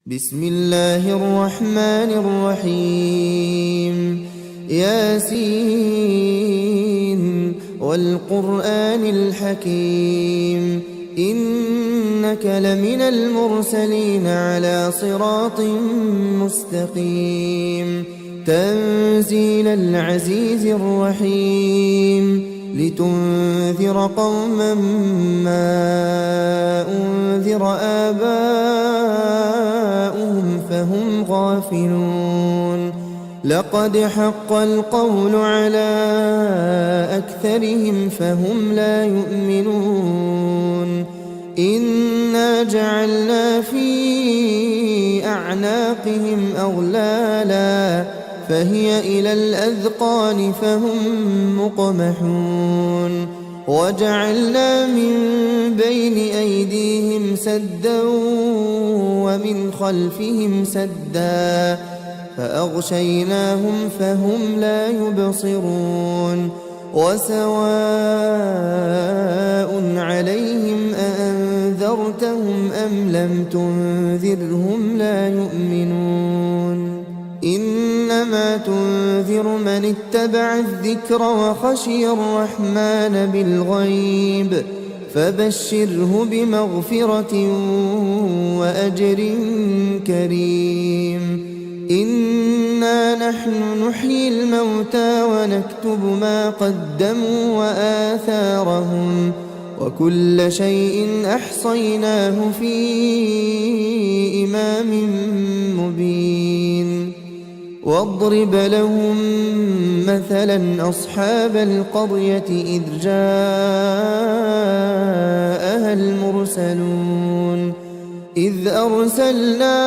بسم الله الرحمن الرحيم ياسين والقرآن الحكيم إنك لمن المرسلين على صراط مستقيم تنزيل العزيز الرحيم لتنذر قوما ما أنذر آباؤهم فهم غافلون لقد حق القول على أكثرهم فهم لا يؤمنون إنا جعلنا في أعناقهم أغلالا فهي إلى الأذقان فهم مقمحون وجعلنا من بين أيديهم سدا ومن خلفهم سدا فأغشيناهم فهم لا يبصرون وسواء عليهم أأنذرتهم أم لم تنذرهم لا يؤمنون إنما تنذر من اتبع الذكر وخشي الرحمن بالغيب فبشره بمغفرة وأجر كريم إنا نحن نحيي الموتى ونكتب ما قدموا وآثارهم وكل شيء أحصيناه في إمام مبين واضرب لهم مثلا أصحاب القرية إذ جاءها المرسلون إذ أرسلنا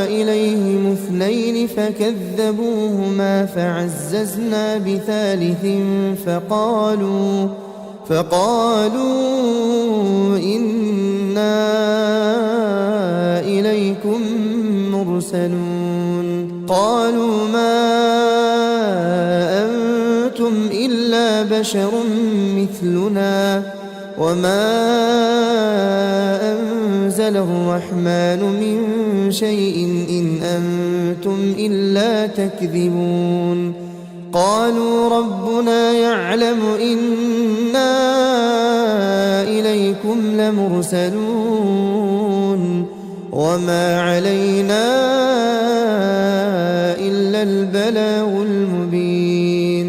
إليهم اثنين فكذبوهما فعززنا بثالث فقالوا إنا إليكم مرسلون قالوا ما أنتم إلا بشر مثلنا وما أنزل الرحمن من شيء إن أنتم إلا تكذبون قالوا ربنا يعلم إنا إليكم لمرسلون وما علينا إلا البلاغ المبين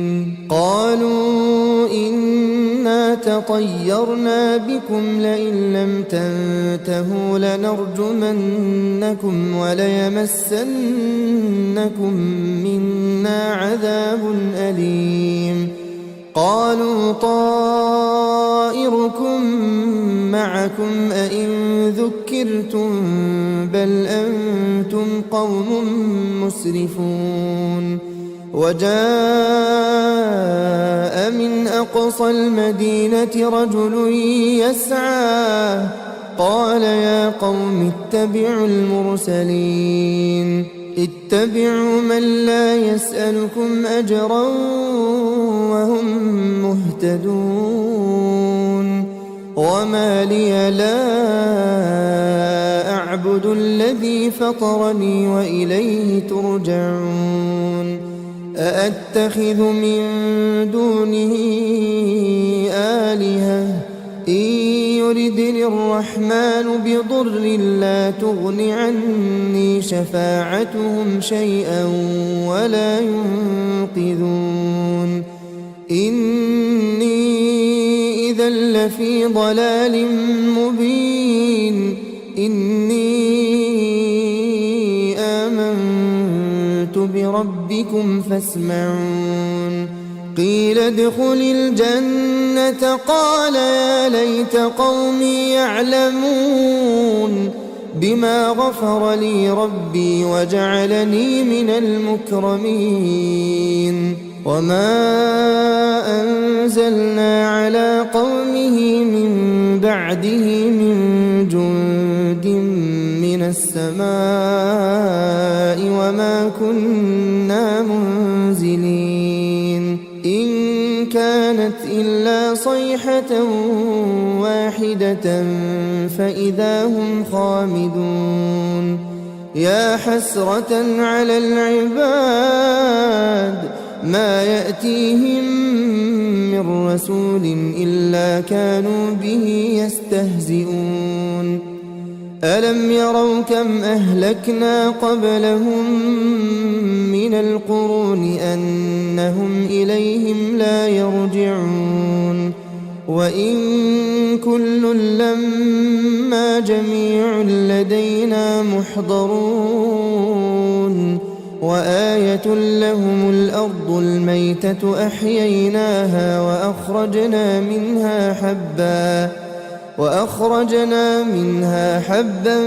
قالوا إنا تطيرنا بكم لئن لم تنتهوا لنرجمنكم وليمسنكم منا عذاب أليم قالوا طائركم معكم أئن ذكرتم بل أنتم قوم مسرفون وجاء من أقصى المدينة رجل يسعى قال يا قوم اتبعوا المرسلين اتبعوا من لا يسألكم أجرا وهم مهتدون وما لي لا أعبد الذي فطرني وإليه ترجعون أأتخذ من دونه آلهة إن يردني الرحمن بضر لا تغن عني شفاعتهم شيئا ولا ينقذون إني إذا لفي ضلال مبين إني آمنت بربكم فاسمعون قيل ادخل الجنة قال يا ليت قومي يعلمون بما غفر لي ربي وجعلني من المكرمين وما أنزلنا على قومه من بعده من جند من السماء وما كنا منزلين إن كان كانت إلا صيحة واحدة فإذا هم خامدون يا حسرة على العباد ما يأتيهم من رسول إلا كانوا به يستهزئون ألم يروا كم أهلكنا قبلهم من القرون أنهم إليهم لا يرجعون وإن كل لما جميع لدينا محضرون وآية لهم الأرض الميتة أحييناها وأخرجنا منها حبا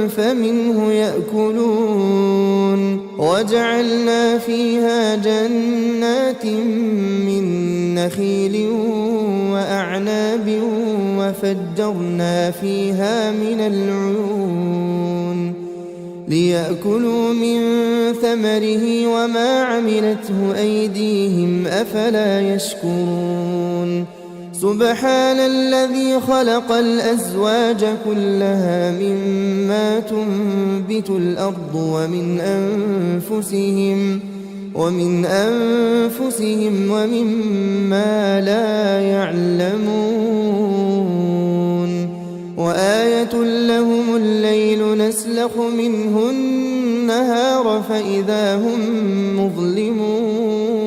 فمنه يأكلون وجعلنا فيها جنات من نخيل وأعناب وفجرنا فيها من العيون ليأكلوا من ثمره وما عملته أيديهم أفلا يشكرون سبحان الذي خلق الأزواج كلها مما تنبت الأرض ومن أنفسهم ومما لا يعلمون وآية لهم الليل نسلخ منه النهار فإذا هم مظلمون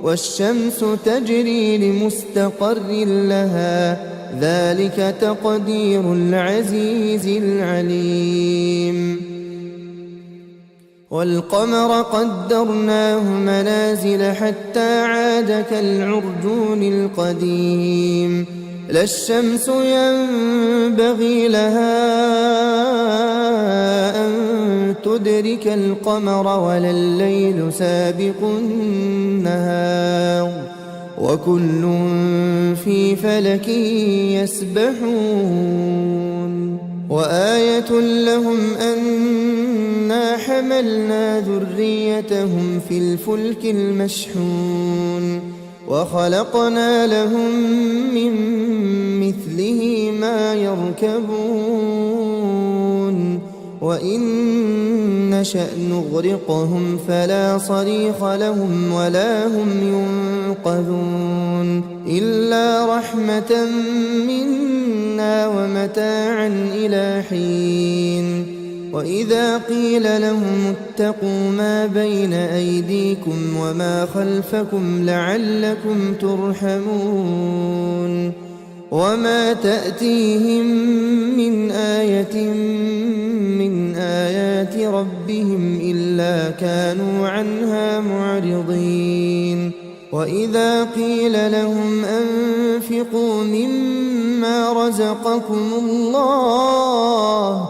والشمس تجري لمستقر لها ذلك تقدير العزيز العليم والقمر قدرناه منازل حتى عاد كالعرجون القديم لا الشمس ينبغي لها أن تدرك القمر ولا الليل سابق النهار وكل في فلك يسبحون وآية لهم أنا حملنا ذريتهم في الفلك المشحون وخلقنا لهم من مثله ما يركبون وإن نشأ نغرقهم فلا صريخ لهم ولا هم ينقذون إلا رحمة منا ومتاعا إلى حين وإذا قيل لهم اتقوا ما بين أيديكم وما خلفكم لعلكم ترحمون وما تأتيهم من آية من آيات ربهم إلا كانوا عنها معرضين وإذا قيل لهم أنفقوا مما رزقكم الله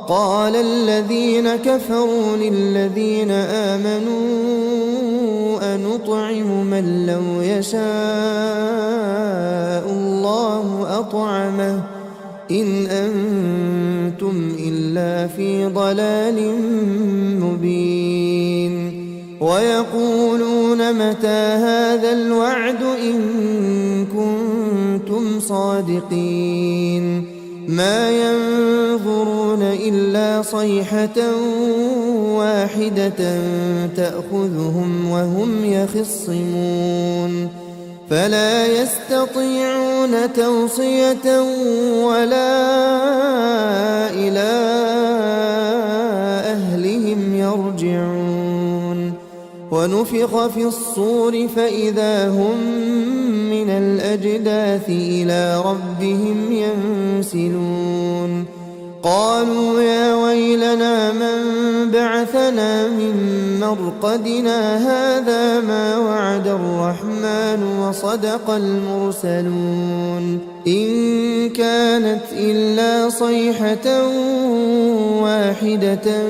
قال الذين كفروا للذين آمنوا أنطعم من لو يشاء الله أطعمه إن أنتم إلا في ضلال مبين ويقولون متى هذا الوعد إن كنتم صادقين ما ينظرون إلا صيحة واحدة تأخذهم وهم يخصمون فلا يستطيعون توصية ولا إلى أهلهم يرجعون ونفخ في الصور فإذا هم من الأجداث إلى ربهم ينسلون قالوا يا ويلنا من بعثنا من مرقدنا هذا ما وعد الرحمن وصدق المرسلون إن كانت إلا صيحة واحدة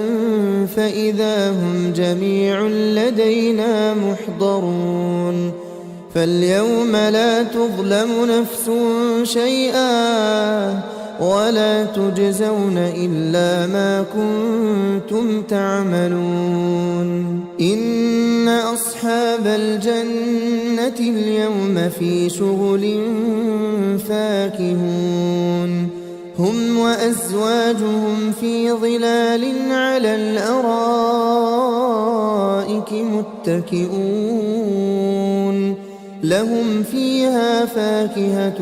فإذا هم جميع لدينا محضرون فاليوم لا تظلم نفس شيئا ولا تجزون إلا ما كنتم تعملون إن أصحاب الجنة اليوم في شغل فاكهون هم وأزواجهم في ظلال على الأرائك متكئون لهم فيها فاكهة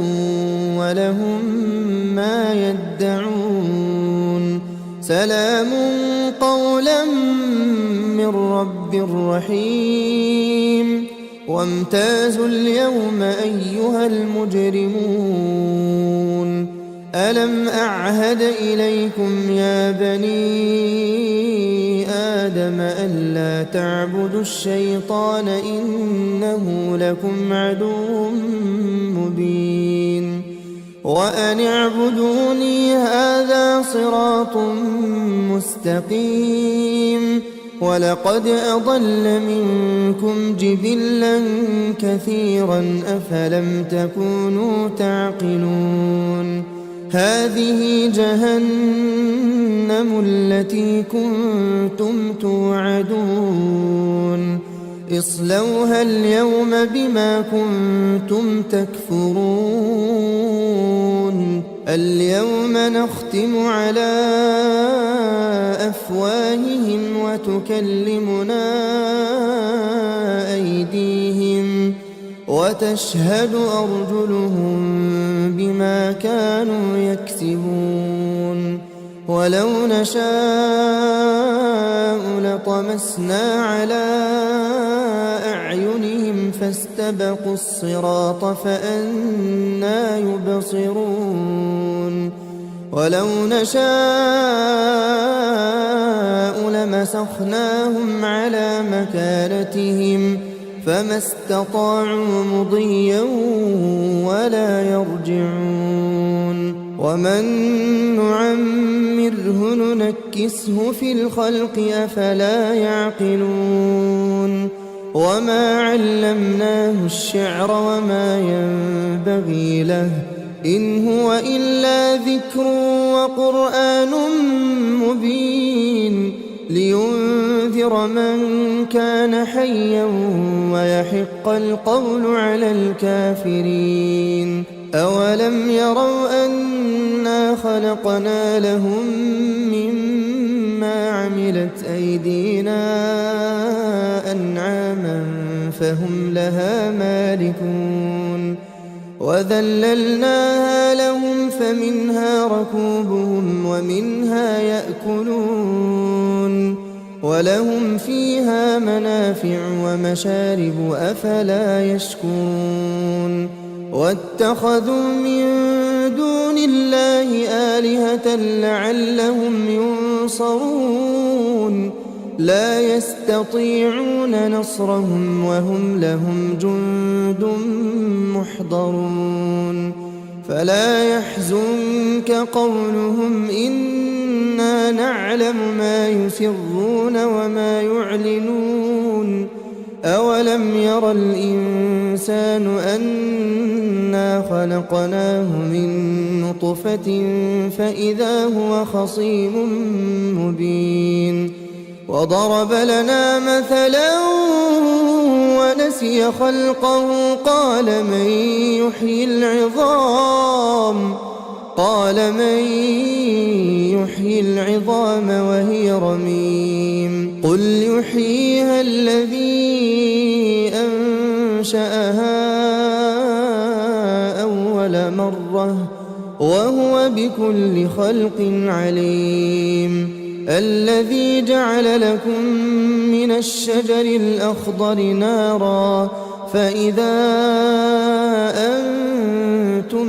ولهم ما يدعون سلام قولا من رب رحيم وامتازوا اليوم أيها المجرمون ألم أعهد إليكم يا بني آدم ألا تعبدوا الشيطان إنه لكم عدو مبين وأن اعبدوني هذا صراط مستقيم ولقد أضل منكم جبلا كثيرا أفلم تكونوا تعقلون هذه جهنم التي كنتم توعدون اصلوها اليوم بما كنتم تكفرون اليوم نختم على أفواههم وتكلمنا أيديهم وتشهد أرجلهم بما كانوا يكسبون ولو نشاء لطمسنا على أعينهم فاستبقوا الصراط فأنى يبصرون ولو نشاء لمسخناهم على مكانتهم فما استطاعوا مضيا ولا يرجعون ومن نعمره ننكسه في الخلق أفلا يعقلون وما علمناه الشعر وما ينبغي له إن هو إلا ذكر وقرآن مبين لينذر من كان حيا ويحق القول على الكافرين أولم يروا أنا خلقنا لهم مما عملت أيدينا أنعاما فهم لها مالكون وذللناها لهم فمنها ركوبهم ومنها يأكلون ولهم فيها منافع ومشارب أفلا يشكرون واتخذوا من دون الله آلهة لعلهم ينصرون لا يستطيعون نصرهم وهم لهم جند محضرون فلا يحزنك قولهم إنا نعلم ما يسرون وما يعلنون أولم ير الإنسان أنا خلقناه من نطفة فإذا هو خصيم مبين وضرب لنا مثلا ونسي خلقه قال من يحيي العظام وهي رميم قل يحييها الذي أنشأها أول مرة وهو بكل خلق عليم الذي جعل لكم من الشجر الأخضر نارا فإذا أنتم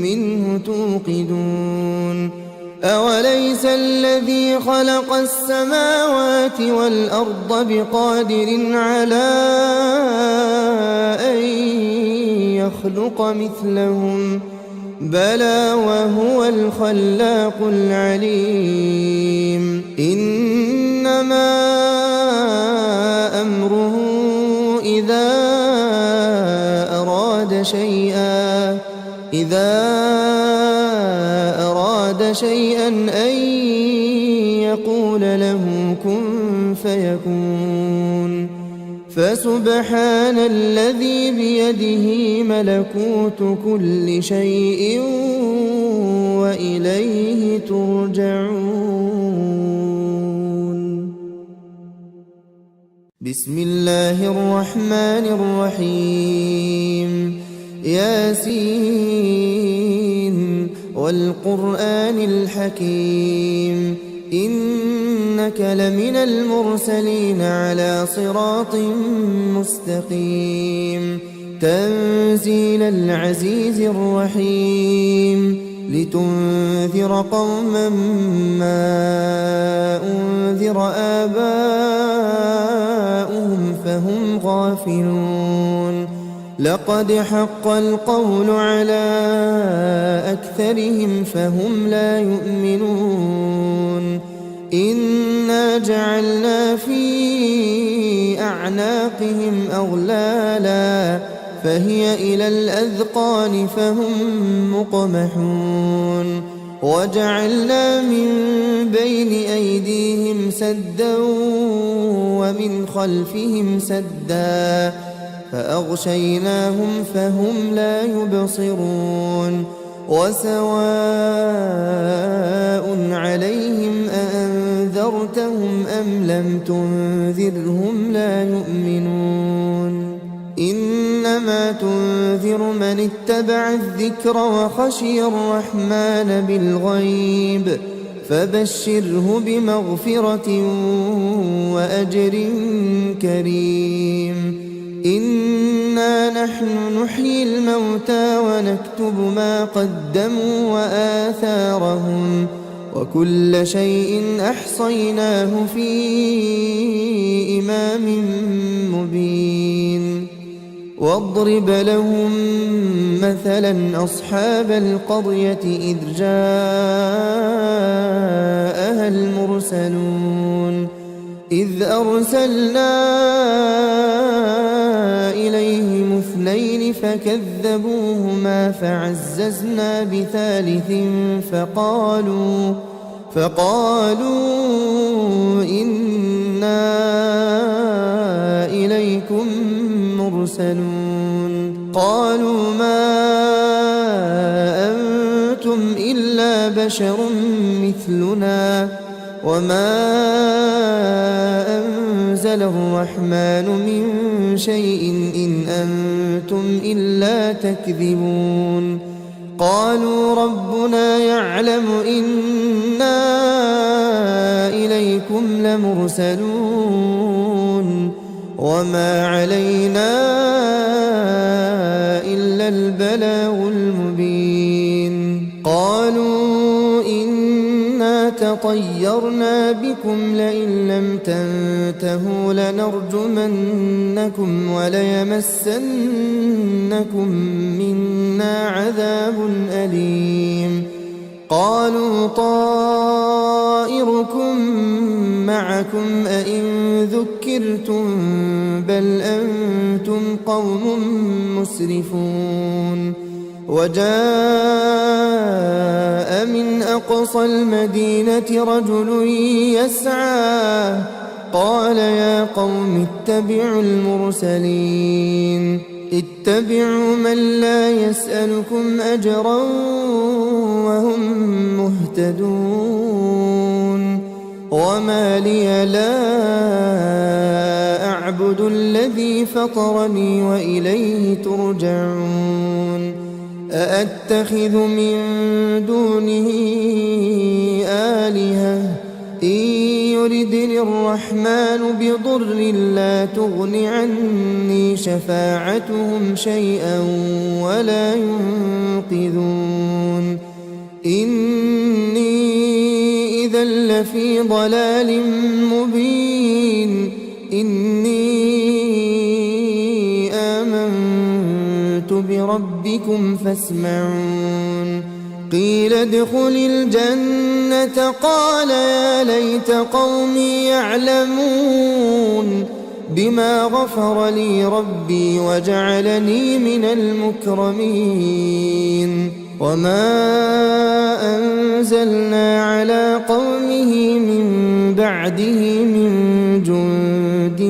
منه توقدون أوليس الذي خلق السماوات والأرض بقادر على أن يخلق مثلهم بلى وهو الخلاق العليم إنما أمره إذا أراد شيئا أن يقول له كن فيكون فسبحان الذي بيده ملكوت كل شيء وإليه ترجعون. بسم الله الرحمن الرحيم. ياسين والقرآن الحكيم إنك لمن المرسلين على صراط مستقيم تنزيل العزيز الرحيم لتنذر قوما ما أنذر آباؤهم فهم غافلون لقد حق القول على أكثرهم فهم لا يؤمنون إنا جعلنا في أعناقهم أغلالا فهي إلى الأذقان فهم مقمحون وجعلنا من بين أيديهم سدا ومن خلفهم سدا فأغشيناهم فهم لا يبصرون وسواء عليهم أأنذرتهم أم لم تنذرهم لا يؤمنون إنما تنذر من اتبع الذكر وخشي الرحمن بالغيب فبشره بمغفرة وأجر كريم إنا نحن نحيي الموتى ونكتب ما قدموا وآثارهم وكل شيء أحصيناه في إمام مبين واضرب لهم مثلا أصحاب القرية إذ جاءها المرسلون إذ أرسلنا إليهم اثنين فكذبوهما فعززنا بثالث فقالوا إنا إليكم مرسلون قالوا ما أنتم إلا بشر مثلنا وما أنزل الرحمن من شيء إن أنتم إلا تكذبون قالوا ربنا يعلم إنا إليكم لمرسلون وما علينا إلا البلاغ المبين قالوا إنا تطيرنا بكم لئن لم تنتهوا لنرجمنكم وليمسنكم منا عذاب أليم قالوا طائركم معكم أئن ذكرتم بل أنتم قوم مسرفون وجاء من أقصى المدينة رجل يسعى قال يا قوم اتبعوا المرسلين اتبعوا من لا يسألكم أجرا وهم مهتدون وما لي لا أعبد الذي فطرني وإليه ترجعون أأتخذ من دونه آلهة إن يردني الرحمن بضر لا تغن عني شفاعتهم شيئا ولا ينقذون إني إذا لفي ضلال مبين إني آمنت بربكم فاسمعون قيل ادخل الجنة قال يا ليت قومي يعلمون بما غفر لي ربي وجعلني من المكرمين وما أنزلنا على قومه من بعده من جند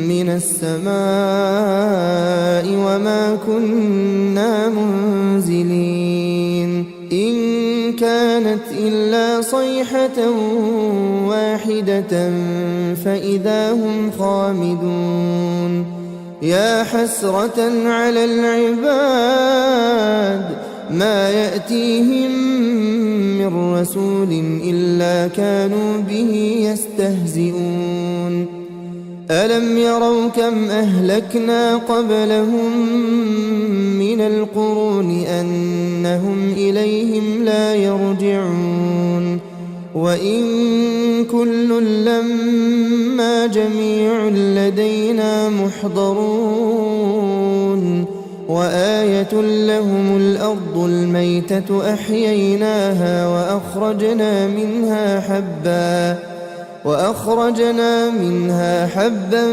من السماء وما كنا منزلين إن كانت إلا صيحة واحدة فإذا هم خامدون يا حسرة على العباد ما يأتيهم من رسول إلا كانوا به يستهزئون ألم يروا كم أهلكنا قبلهم من القرون أنهم إليهم لا يرجعون وإن كل لما جميع لدينا محضرون وآية لهم الأرض الميتة أحييناها وأخرجنا منها حبا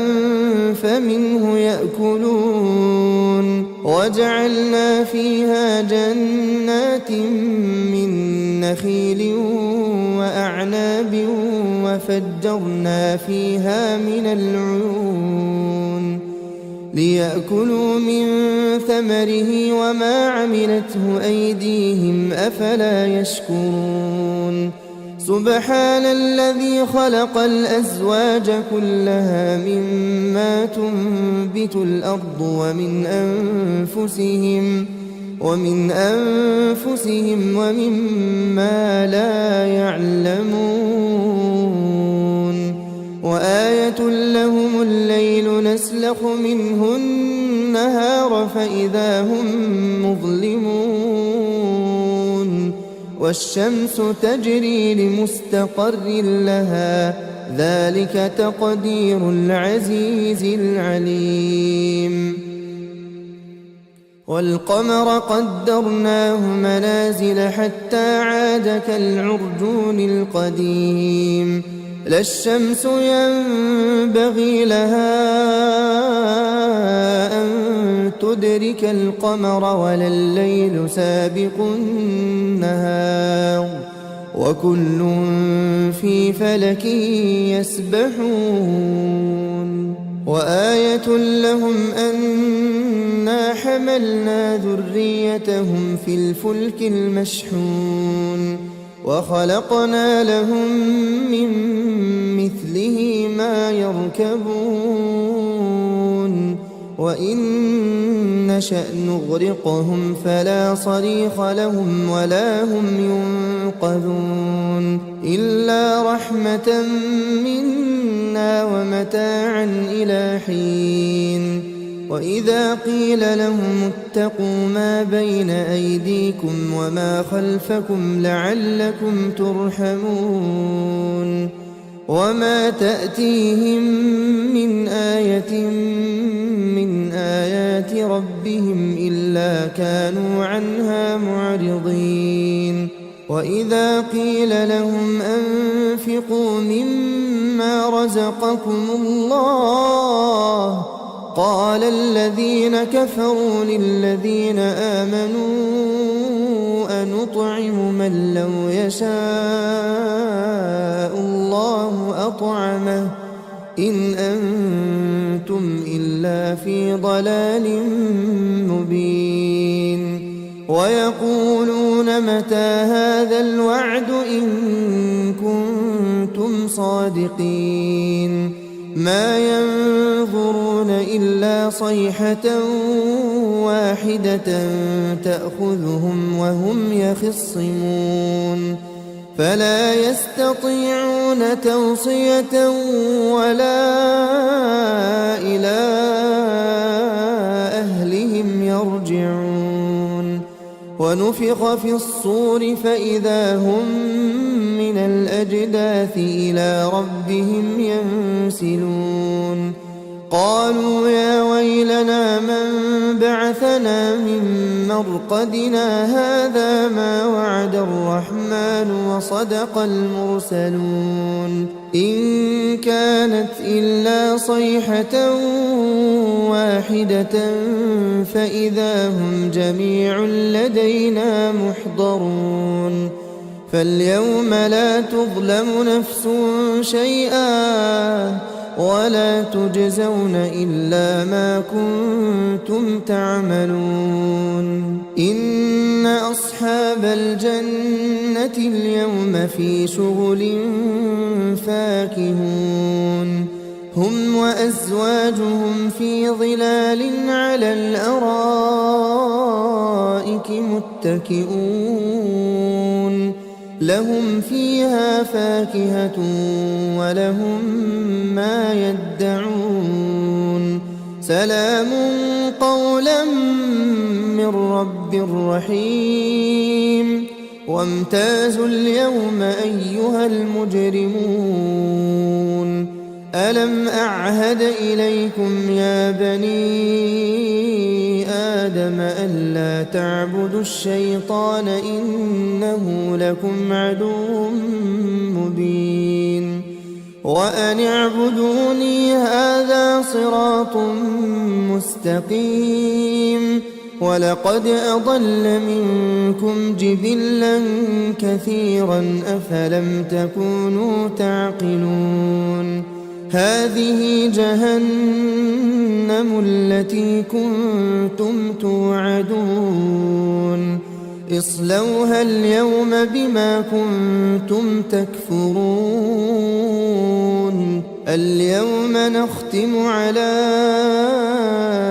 فمنه يأكلون وجعلنا فيها جنات من نخيل وأعناب وفجرنا فيها من العيون ليأكلوا من ثمره وما عملته أيديهم أفلا يشكرون سبحان الذي خلق الأزواج كلها مما تنبت الأرض ومن أنفسهم ومما لا يعلمون وآية لهم الليل نسلخ منه النهار فإذا هم مظلمون والشمس تجري لمستقر لها ذلك تقدير العزيز العليم والقمر قدرناه منازل حتى عاد كالعرجون القديم لا الشمس ينبغي لها أن تدرك القمر ولا الليل سابق النهار وكل في فلك يسبحون وآية لهم أنا حملنا ذريتهم في الفلك المشحون وخلقنا لهم من مثله ما يركبون وإن نشأ نغرقهم فلا صريخ لهم ولا هم ينقذون إلا رحمة منا ومتاعا إلى حين وإذا قيل لهم اتقوا ما بين أيديكم وما خلفكم لعلكم ترحمون وما تأتيهم من آية من آيات ربهم إلا كانوا عنها معرضين وإذا قيل لهم أنفقوا مما رزقكم الله قال الذين كفروا للذين آمنوا أنطعم من لو يشاء الله أطعمه إن أنتم إلا في ضلال مبين ويقولون متى هذا الوعد إن كنتم صادقين ما ينظرون إلا صيحة واحدة تأخذهم وهم يخصمون فلا يستطيعون توصية ولا إلى أهلهم يرجعون ونفخ في الصور فإذا هم من الأجداث إلى ربهم ينسلون قالوا يا ويلنا من بعث بعثنا من مرقدنا هذا ما وعد الرحمن وصدق المرسلون إن كانت إلا صيحة واحدة فإذا هم جميع لدينا محضرون فاليوم لا تظلم نفس شيئا ولا تجزون إلا ما كنتم تعملون إن أصحاب الجنة اليوم في شغل فاكهون هم وأزواجهم في ظلال على الأرائك متكئون لهم فيها فاكهة ولهم ما يدعون سلام قولا من رب رحيم وامتازوا اليوم أيها المجرمون ألم أعهد إليكم يا بني آدم ألا تعبدوا الشيطان إنه لكم عدو مبين وأن اعبدوني هذا صراط مستقيم ولقد أضل منكم جبلا كثيرا أفلم تكونوا تعقلون هذه جهنم التي كنتم توعدون اصلوها اليوم بما كنتم تكفرون اليوم نختم على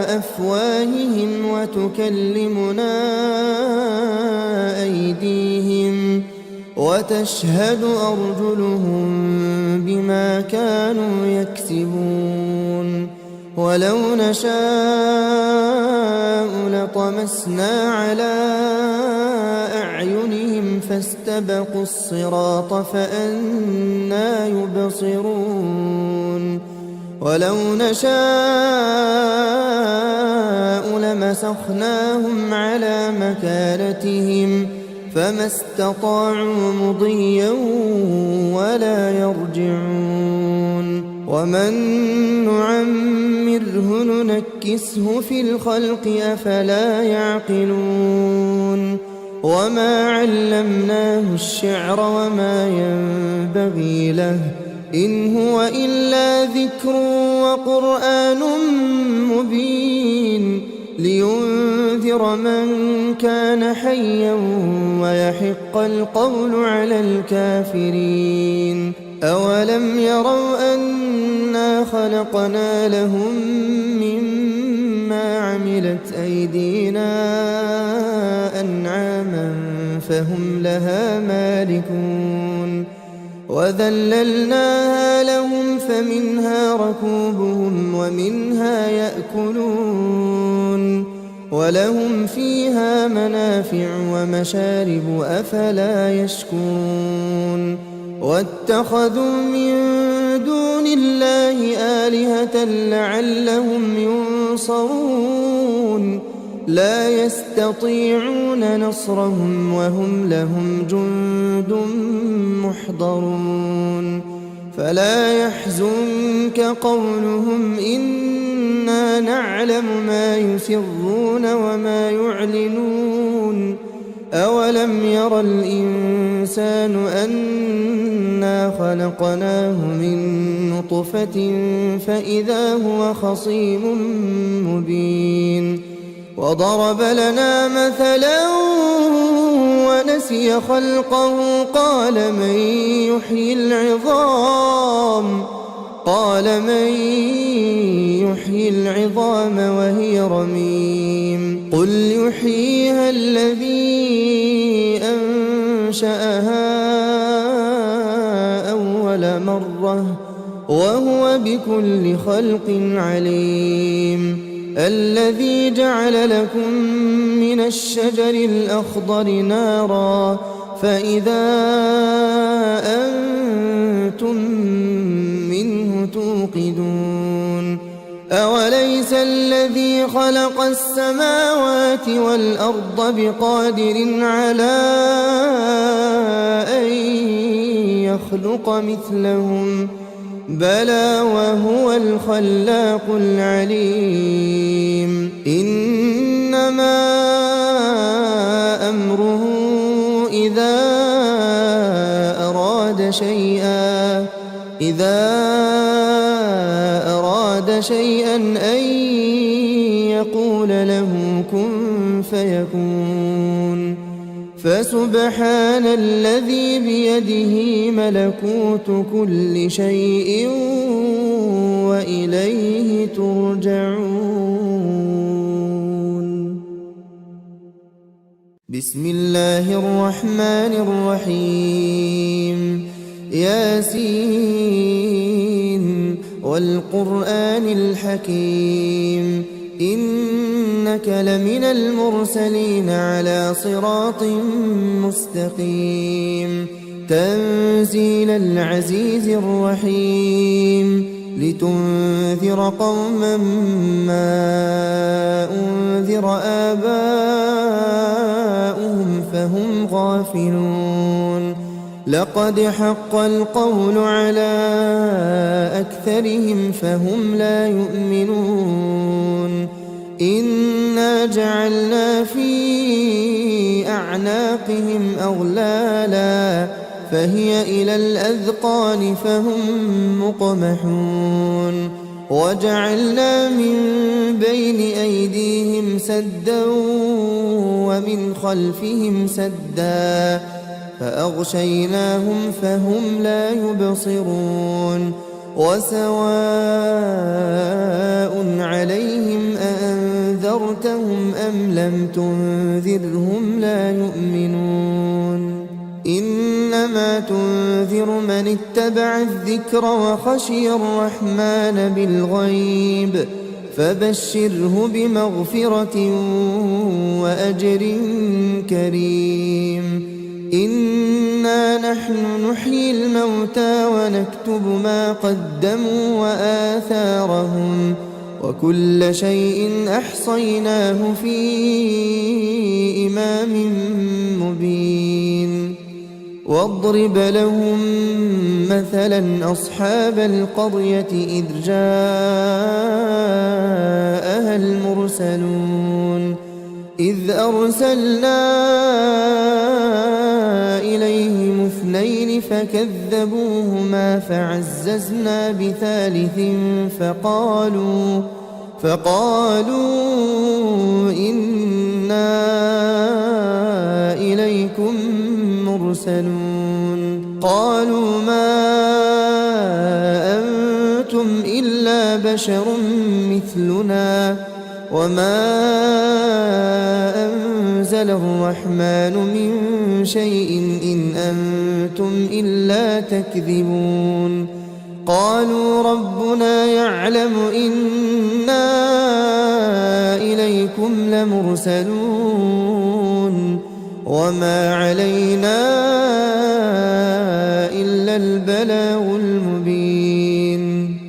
أفواههم وتكلمنا أيديهم وتشهد أرجلهم بما كانوا يكسبون ولو نشاء لطمسنا على أعينهم فاستبقوا الصراط فأنى يبصرون ولو نشاء لمسخناهم على مكانتهم فما استطاعوا مضيا ولا يرجعون ومن نعمره ننكسه في الخلق أفلا يعقلون وما علمناه الشعر وما ينبغي له إن هو إلا ذكر وقرآن مبين لينذر من كان حيا ويحق القول على الكافرين أولم يروا أنا خلقنا لهم مما عملت أيدينا أنعاما فهم لها مالكون وذللناها لهم فمنها ركوبهم ومنها يأكلون ولهم فيها منافع ومشارب أفلا يشكرون واتخذوا من دون الله آلهة لعلهم ينصرون لا يستطيعون نصرهم وهم لهم جند محضرون فلا يحزنك قولهم إنا نعلم ما يسرون وما يعلنون أولم ير الإنسان أنا خلقناه من نطفة فإذا هو خصيم مبين وضرب لنا مثلا ونسي خلقه قال من يحيي العظام وهي رميم قل يحييها الذي أنشأها أول مرة وهو بكل خلق عليم الذي جعل لكم من الشجر الأخضر نارا فإذا أنتم منه توقدون أوليس الذي خلق السماوات السماوات والأرض بقادر على أن يخلق مثلهم بلى وهو الخلاق العليم إنما أمره إذا أراد شيئا أن يقول له كن فيكون فسبحان الذي بيده ملكوت كل شيء وإليه ترجعون. بسم الله الرحمن الرحيم ياسين والقرآن الحكيم إنك لمن المرسلين على صراط مستقيم تنزيل العزيز الرحيم لتنذر قوما ما أنذر آباؤهم فهم غافلون لقد حق القول على أكثرهم فهم لا يؤمنون إنا جعلنا في أعناقهم أغلالا فهي إلى الأذقان فهم مقمحون وجعلنا من بين أيديهم سدا ومن خلفهم سدا فأغشيناهم فهم لا يبصرون وسواء عليهم أأنذرتهم أم لم تنذرهم لا يؤمنون إنما تنذر من اتبع الذكر وخشي الرحمن بالغيب فبشره بمغفرة وأجر كريم إنا نحن نحيي الموتى ونكتب ما قدموا وآثارهم وكل شيء أحصيناه في إمام مبين واضرب لهم مثلا أصحاب القرية إذ جاءها المرسلون إذ أرسلنا إليهم اثنين فكذبوهما فعززنا بثالث فقالوا إنا إليكم مرسلون قالوا ما أنتم إلا بشر مثلنا وما أنزل الرحمن من شيء إن أنتم إلا تكذبون قالوا ربنا يعلم إنا إليكم لمرسلون وما علينا إلا البلاغ المبين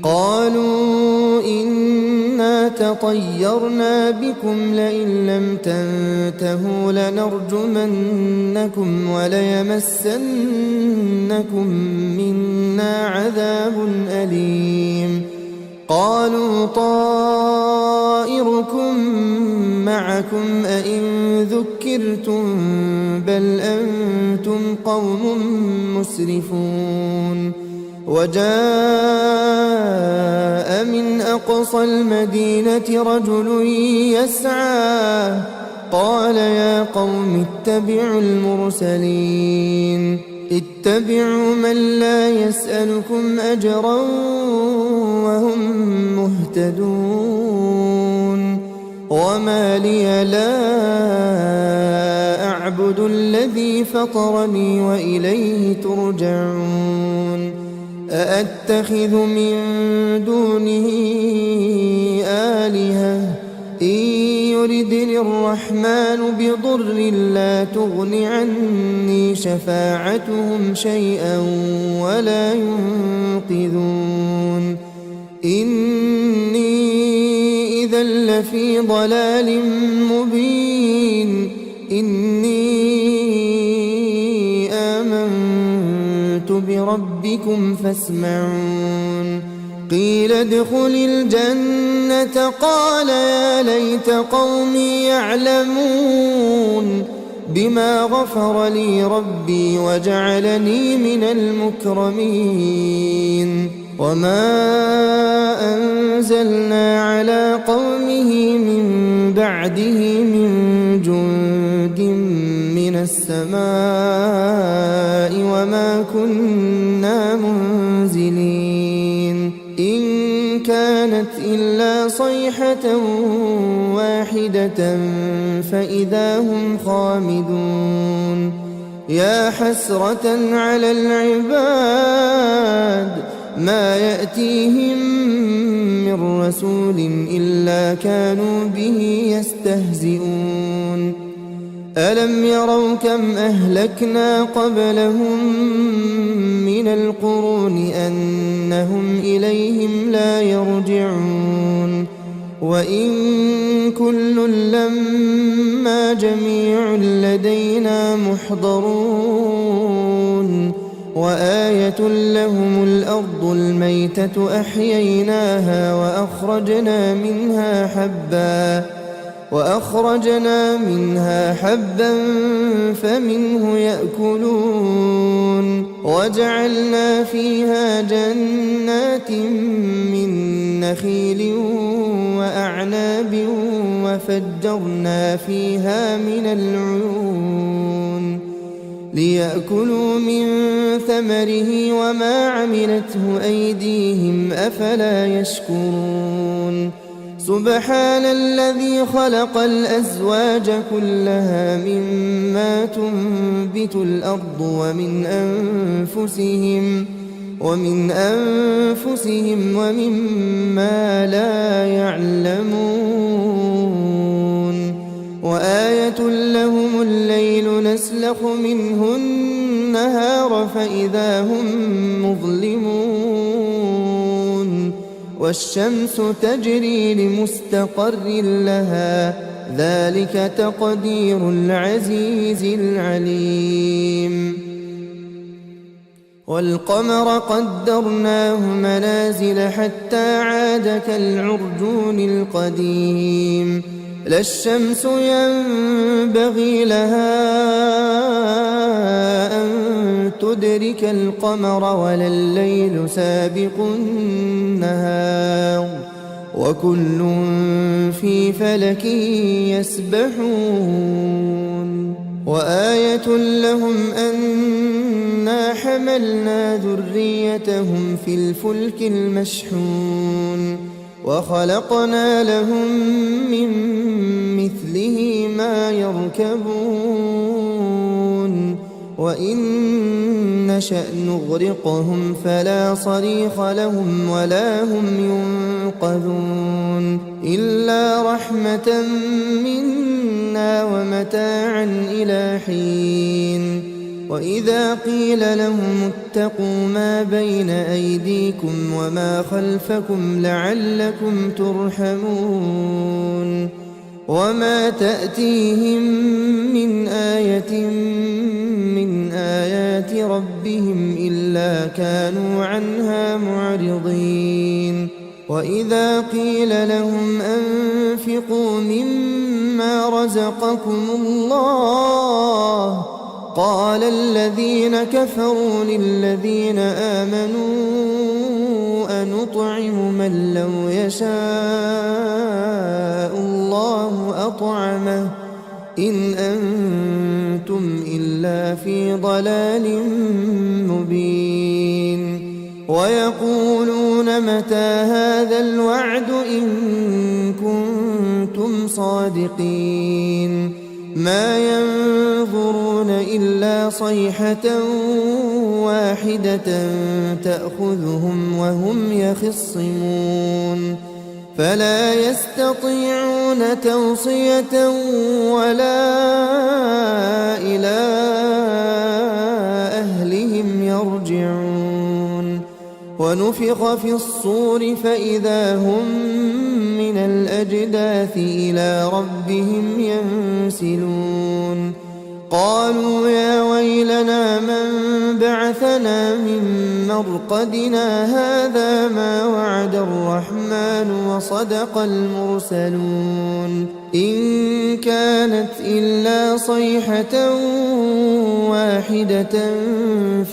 قالوا إنا تطيرنا بكم لئن لم تنتهوا لنرجمنكم وليمسنكم منا عذاب أليم قالوا طائركم معكم أئن ذكرتم بل أنتم قوم مسرفون وجاء من أقصى المدينة رجل يسعى قال يا قوم اتبعوا المرسلين اتبعوا من لا يسألكم أجرا وهم مهتدون وما لي لا أعبد الذي فطرني وإليه ترجعون أأتخذ من دونه آلهة إن يردني الرحمن بضر لا تغن عني شفاعتهم شيئا ولا ينقذون إني إذا لفي ضلال مبين بربكم فاسمعون قيل ادخل الجنة قال يا ليت قومي يعلمون بما غفر لي ربي وجعلني من المكرمين وما أنزلنا على قومه من بعده من جند من السماء وما كنا منزلين إن كانت إلا صيحة واحدة فإذا هم خامدون يا حسرة على العباد ما يأتيهم من رسول إلا كانوا به يستهزئون ألم يروا كم أهلكنا قبلهم من القرون أنهم إليهم لا يرجعون وإن كل لما جميع لدينا محضرون وآية لهم الأرض الميتة أحييناها وأخرجنا منها حبا فمنه يأكلون وجعلنا فيها جنات من نخيل وأعناب وفجرنا فيها من العيون ليأكلوا من ثمره وما عملته أيديهم أفلا يشكرون سبحان الذي خلق الأزواج كلها مما تنبت الأرض ومن أنفسهم ومما لا يعلمون وآية لهم الليل نسلخ منه النهار فإذا هم مظلمون والشمس تجري لمستقر لها ذلك تقدير العزيز العليم والقمر قدرناه منازل حتى عاد كالعرجون القديم لا الشمس ينبغي لها أن تدرك القمر ولا الليل سابق النهار وكل في فلك يسبحون وآية لهم أنا حملنا ذريتهم في الفلك المشحون وخلقنا لهم من مثله ما يركبون وإن نشأ نغرقهم فلا صريخ لهم ولا هم ينقذون إلا رحمة منا ومتاعا إلى حين وإذا قيل لهم اتقوا ما بين أيديكم وما خلفكم لعلكم ترحمون وما تأتيهم من آية من آيات ربهم إلا كانوا عنها معرضين وإذا قيل لهم أنفقوا مما رزقكم الله قال الذين كفروا للذين آمنوا أنطعم من لو يشاء الله أطعمه إن أنتم إلا في ضلال مبين ويقولون متى هذا الوعد إن كنتم صادقين ما ينظرون إلا صيحة واحدة تأخذهم وهم يخصمون فلا يستطيعون توصية ولا إلى أهلهم يرجعون ونفخ في الصور فإذا هم من الأجداث إلى ربهم ينسلون قالوا يا ويلنا من بعثنا من مرقدنا هذا ما وعد الرحمن وصدق المرسلون إن كانت إلا صيحة واحدة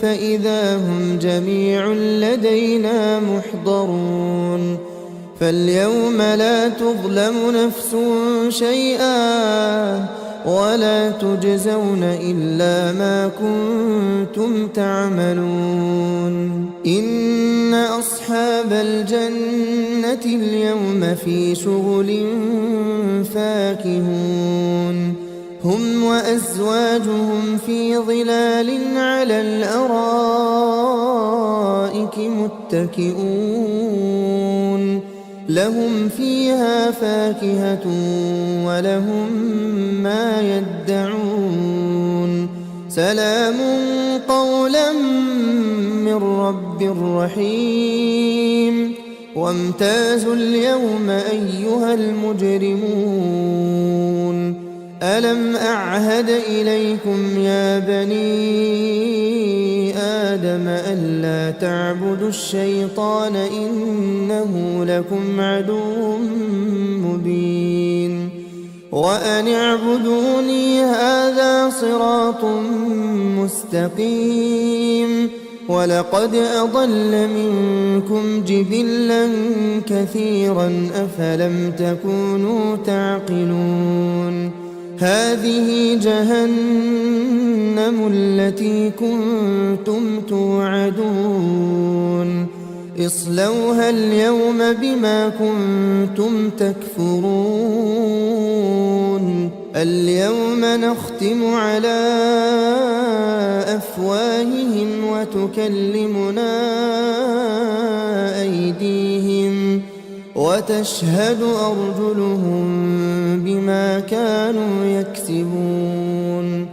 فإذا هم جميع لدينا محضرون فاليوم لا تظلم نفس شيئا ولا تجزون إلا ما كنتم تعملون إن أصحاب الجنة اليوم في شغل فاكهون هم وأزواجهم في ظلال على الأرائك متكئون لهم فيها فاكهة ولهم ما يدعون سلام قولا من رب رحيم وامتازوا اليوم أيها المجرمون ألم أعهد إليكم يا بني آدم ألا تعبدوا الشيطان إنه لكم عدو مبين وأن اعبدوني هذا صراط مستقيم ولقد أضل منكم جبلا كثيرا أفلم تكونوا تعقلون هذه جهنم التي كنتم توعدون اصلوها اليوم بما كنتم تكفرون اليوم نختم على أفواههم وتكلمنا أيديهم وتشهد أرجلهم بما كانوا يكسبون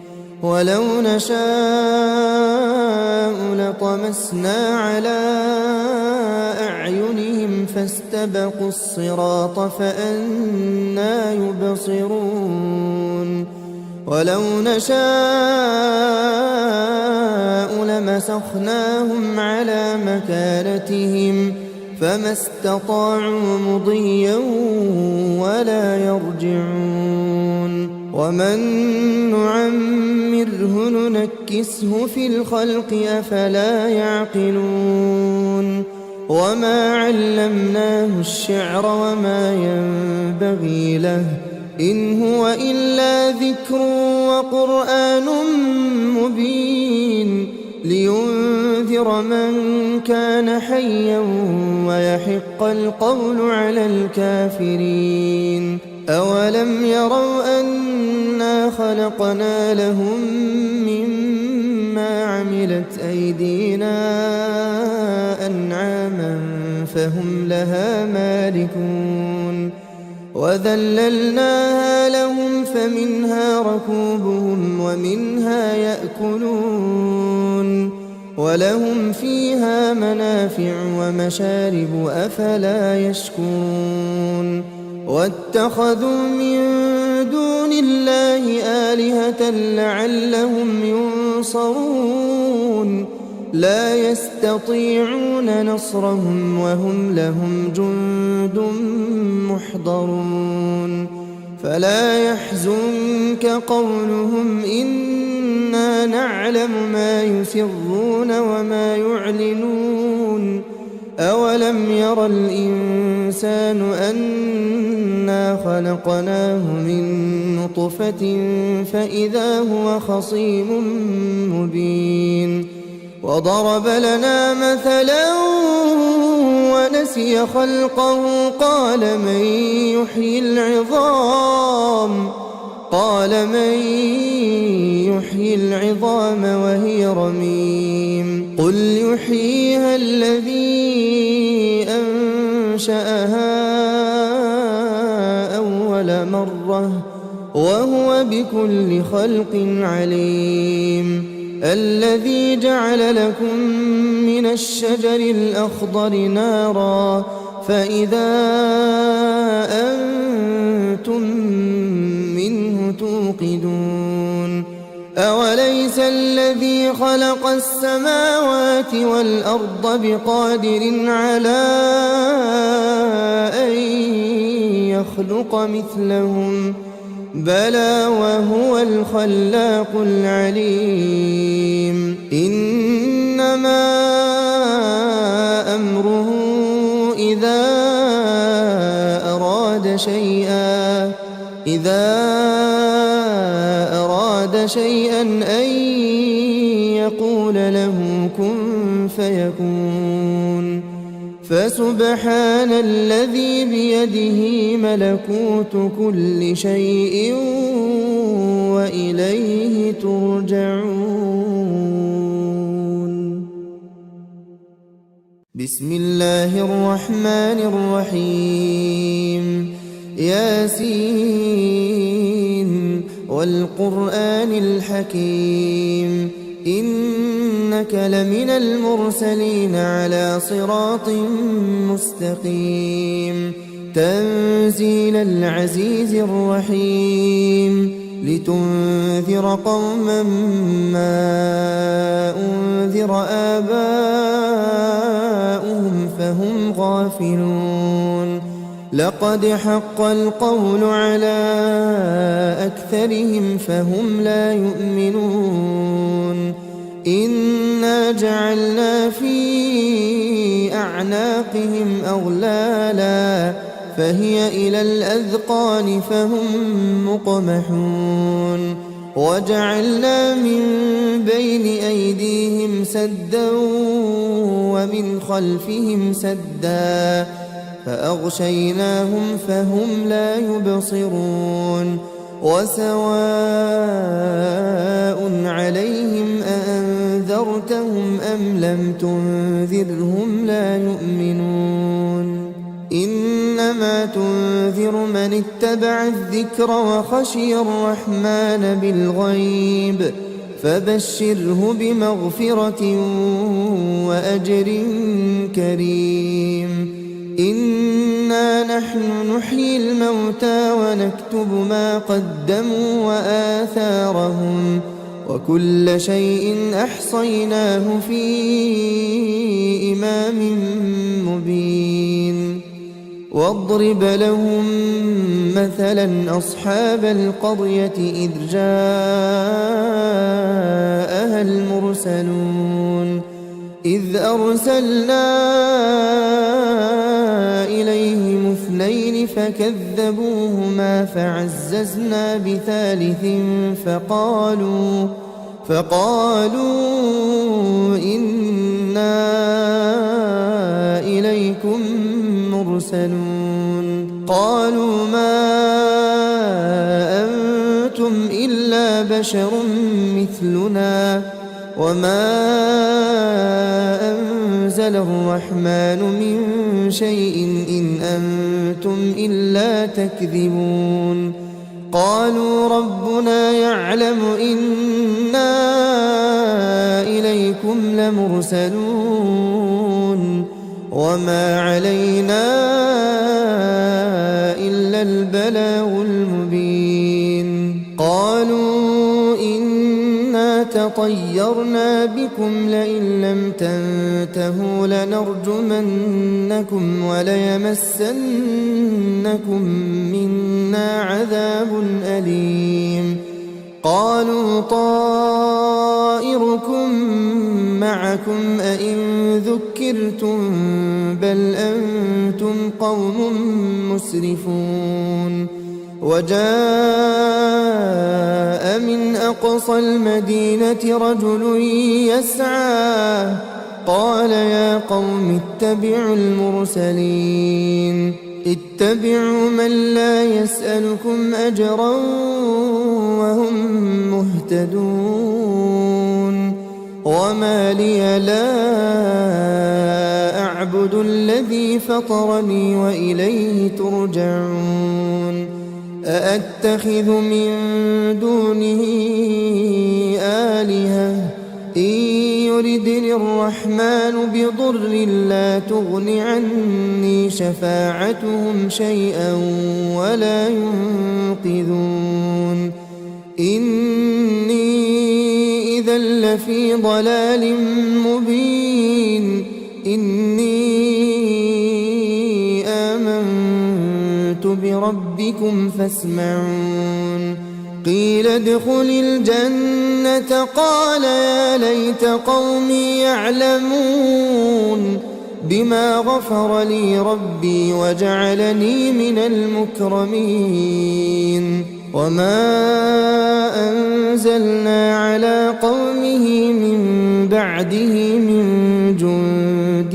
ولو نشاء لطمسنا على أعينهم فاستبقوا الصراط فأنى يبصرون ولو نشاء لمسخناهم على مكانتهم فما استطاعوا مضيا ولا يرجعون ومن نعمره ننكسه في الخلق أفلا يعقلون وما علمناه الشعر وما ينبغي له إن هو إلا ذكر وقرآن مبين لينذر من كان حيا ويحق القول على الكافرين أولم يروا أنا خلقنا لهم مما عملت أيدينا أنعاما فهم لها مالكون وذللناها لهم فمنها ركوبهم ومنها يأكلون ولهم فيها منافع ومشارب أفلا يشكرون واتخذوا من دون الله آلهة لعلهم ينصرون لا يستطيعون نصرهم وهم لهم جند محضرون فلا يحزنك قولهم إنا نعلم ما يسرون وما يعلنون أولم ير الإنسان أنا خلقناه من نطفة فإذا هو خصيم مبين وضرب لنا مثلا ونسي خلقه قال من يحيي العظام وهي رميم قل يحييها الذي أنشأها أول مرة وهو بكل خلق عليم الذي جعل لكم من الشجر الأخضر نارا فإذا أنتم منه توقدون أوليس الذي خلق السماوات والأرض بقادر على أن يخلق مثلهم بلى وهو الخلاق العليم إنما أمره إذا أراد شيئا أن يقول له كن فيكون فسبحان الذي بيده ملكوت كل شيء وإليه ترجعون. بسم الله الرحمن الرحيم ياسين والقرآن الحكيم إنك لمن المرسلين على صراط مستقيم تنزيل العزيز الرحيم لتنذر قوما ما أنذر آباؤهم فهم غافلون لقد حق القول على أكثرهم فهم لا يؤمنون إنا جعلنا في أعناقهم أغلالا فهي إلى الأذقان فهم مقمحون وجعلنا من بين أيديهم سدا ومن خلفهم سدا فأغشيناهم فهم لا يبصرون وسواء عليهم أأنذرتهم أم لم تنذرهم لا يؤمنون إنما تنذر من اتبع الذكر وخشي الرحمن بالغيب فبشره بمغفرة وأجر كريم إنا نحن نحيي الموتى ونكتب ما قدموا وآثارهم وكل شيء أحصيناه في إمام مبين واضرب لهم مثلا أصحاب القرية إذ جاءها المرسلون إذ أرسلنا إليهم اثنين فكذبوهما فعززنا بثالث فقالوا إنا إليكم مرسلون قالوا ما أنتم إلا بشر مثلنا وما أنزل الرحمن من شيء إن أنتم إلا تكذبون قالوا ربنا يعلم إنا إليكم لمرسلون وما علينا إلا البلاغ المبين قالوا إنا تطيرنا بكم لئن لم تنتهوا لنرجمنكم وليمسنكم منا عذاب أليم قالوا طائركم معكم أئن ذكرتم بل أنتم قوم مسرفون وجاء من أقصى المدينة رجل يسعى قال يا قوم اتبعوا المرسلين اتبعوا من لا يسألكم أجرا وهم مهتدون وما لي لا أعبد الذي فطرني وإليه ترجعون أأتخذ من دونه آلهة إن يردني الرحمن بضر لا تغن عني شفاعتهم شيئا ولا ينقذون إني لفي ضلال مبين إني آمنت بربكم فاسمعون قيل ادخل الجنة قال يا ليت قومي يعلمون بما غفر لي ربي وجعلني من المكرمين وما أنزلنا على قومه من بعده من جند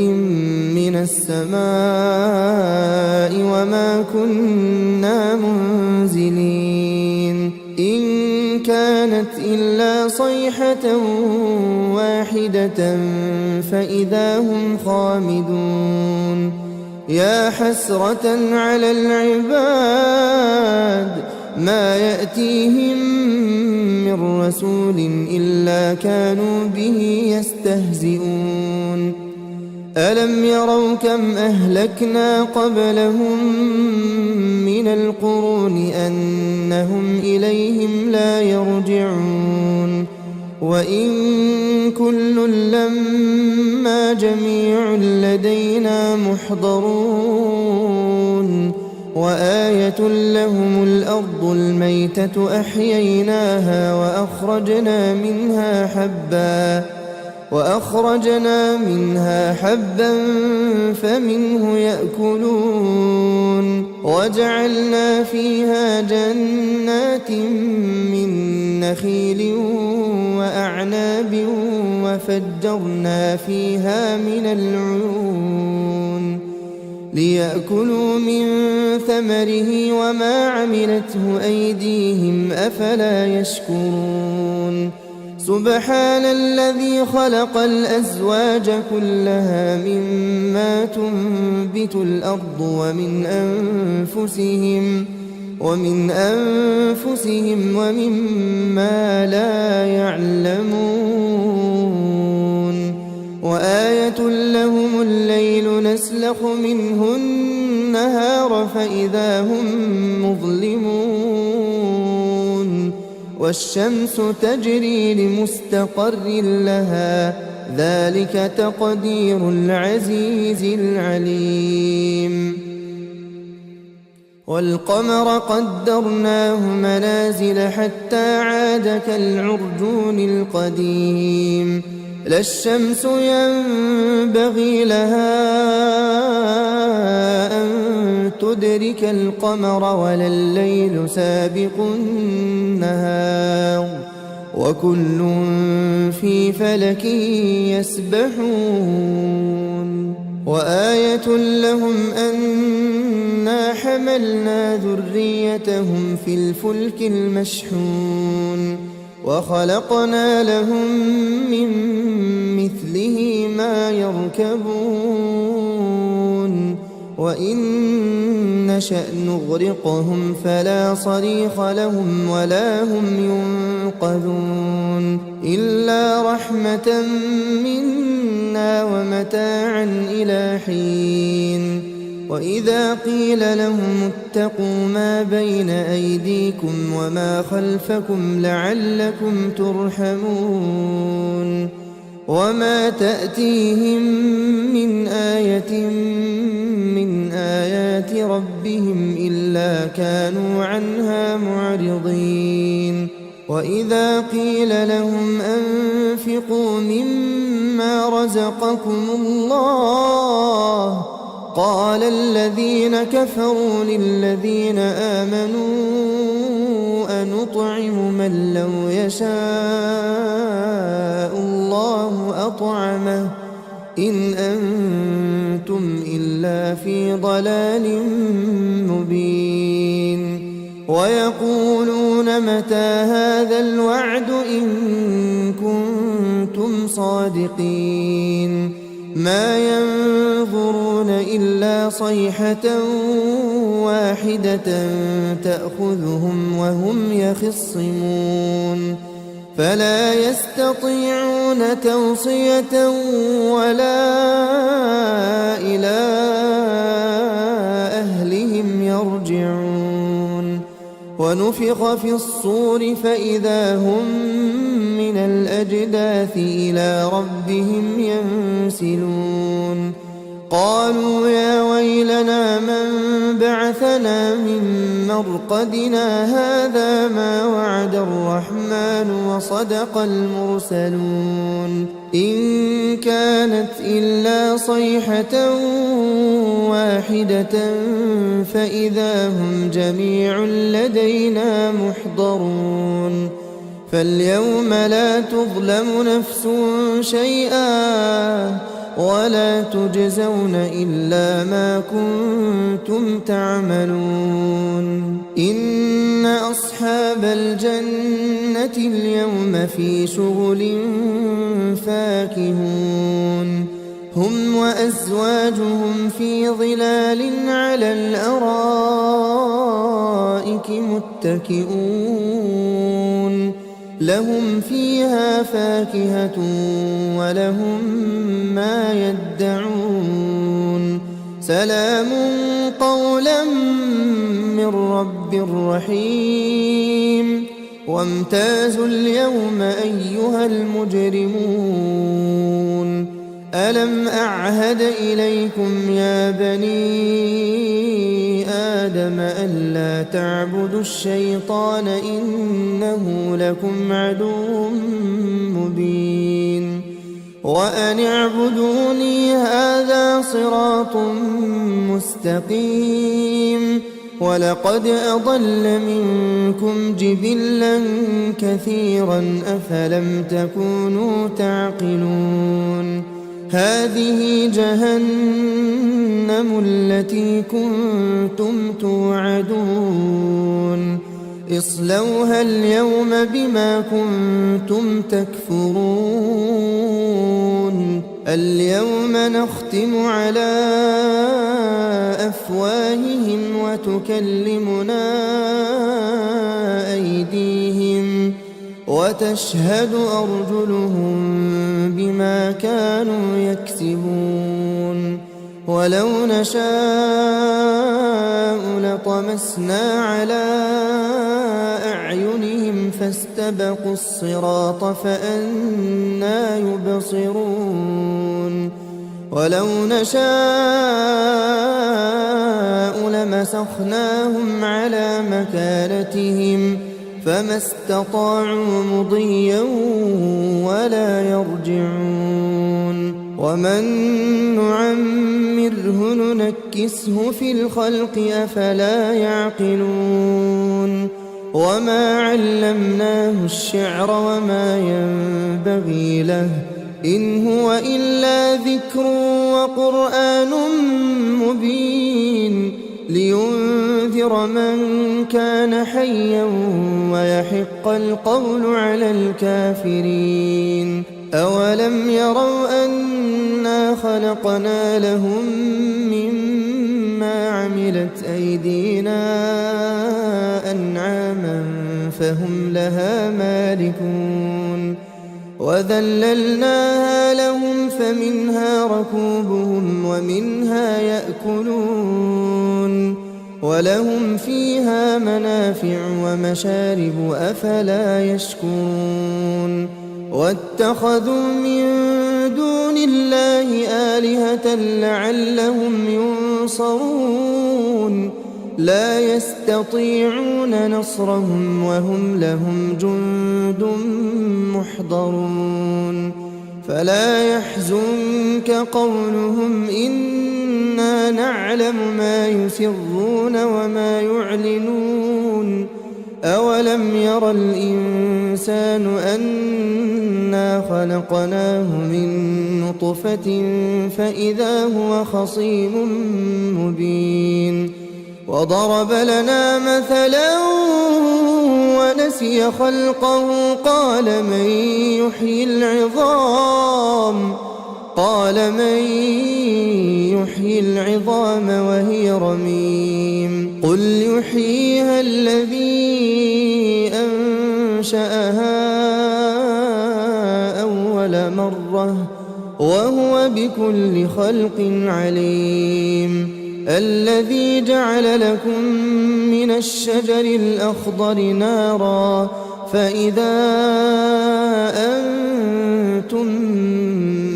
من السماء وما كنا منزلين إن كانت إلا صيحة واحدة فإذا هم خامدون يا حسرة على العباد ما يأتيهم من رسول إلا كانوا به يستهزئون ألم يروا كم أهلكنا قبلهم من القرون أنهم إليهم لا يرجعون وإن كل لما جميع لدينا محضرون وآية لهم الأرض الميتة أحييناها وأخرجنا منها حبا فمنه يأكلون وجعلنا فيها جنات من نخيل وأعناب وفجرنا فيها من العيون ليأكلوا من ثمره وما عملته أيديهم أفلا يشكرون سبحان الذي خلق الأزواج كلها مما تنبت الأرض ومن أنفسهم ومما لا يعلمون وآية لهم الليل نسلخ منه النهار فإذا هم مظلمون والشمس تجري لمستقر لها ذلك تقدير العزيز العليم والقمر قدرناه منازل حتى عاد كالعرجون القديم لا الشمس ينبغي لها أن تدرك القمر ولا الليل سابق النهار وكل في فلك يسبحون وآية لهم أنا حملنا ذريتهم في الفلك المشحون وخلقنا لهم من مثله ما يركبون وإن نشأ نغرقهم فلا صريخ لهم ولا هم ينقذون إلا رحمة منا ومتاعا إلى حين وإذا قيل لهم اتقوا ما بين أيديكم وما خلفكم لعلكم ترحمون وما تأتيهم من آية من آيات ربهم إلا كانوا عنها معرضين وإذا قيل لهم أنفقوا مما رزقكم الله قال الذين كفروا للذين آمنوا أنطعم من لو يشاء الله أطعمه إن أنتم إلا في ضلال مبين ويقولون متى هذا الوعد إن كنتم صادقين ما ينظرون إلا صيحة واحدة تأخذهم وهم يخصمون فلا يستطيعون توصية ولا إلى أهلهم يرجعون ونفخ في الصور فإذا هم من الأجداث إلى ربهم ينسلون قالوا يا ويلنا من بعثنا من مرقدنا هذا ما وعد الرحمن وصدق المرسلون إن كانت إلا صيحة واحدة فإذا هم جميع لدينا محضرون فاليوم لا تظلم نفس شيئا ولا تجزون إلا ما كنتم تعملون إن أصحاب الجنة اليوم في شغل فاكهون هم وأزواجهم في ظلال على الأرائك متكئون لهم فيها فاكهة ولهم ما يدعون سلام قولا من رب رحيم وامتازوا اليوم أيها المجرمون ألم أعهد إليكم يا بني آدم ألا تعبدوا الشيطان إنه لكم عدو مبين وأن اعبدوني هذا صراط مستقيم ولقد أضل منكم جبلا كثيرا أفلم تكونوا تعقلون هذه جهنم التي كنتم توعدون اصلوها اليوم بما كنتم تكفرون اليوم نختم على أفواههم وتكلمنا أيديهم وتشهد أرجلهم بما كانوا يكسبون ولو نشاء لطمسنا على أعينهم فاستبقوا الصراط فأنى يبصرون ولو نشاء لمسخناهم على مكانتهم فما استطاعوا مضيا ولا يرجعون ومن نعمره ننكسه في الخلق أفلا يعقلون وما علمناه الشعر وما ينبغي له إن هو إلا ذكر وقرآن مبين لينذر من كان حيا ويحق القول على الكافرين أولم يروا أنا خلقنا لهم مما عملت أيدينا أنعاما فهم لها مالكون وذللناها لهم فمنها ركوبهم ومنها يأكلون ولهم فيها منافع ومشارب أفلا يشكرون واتخذوا من دون الله آلهة لعلهم ينصرون لا يستطيعون نصرهم وهم لهم جند محضرون فلا يحزنك قولهم إنا نعلم ما يسرون وما يعلنون أولم ير الإنسان أنا خلقناه من نطفة فإذا هو خصيم مبين وضرب لنا مثلا ونسي خلقه قال من يحيي العظام وهي رميم قل يحييها الذي أنشأها أول مرة وهو بكل خلق عليم الذي جعل لكم من الشجر الأخضر نارا فإذا أنتم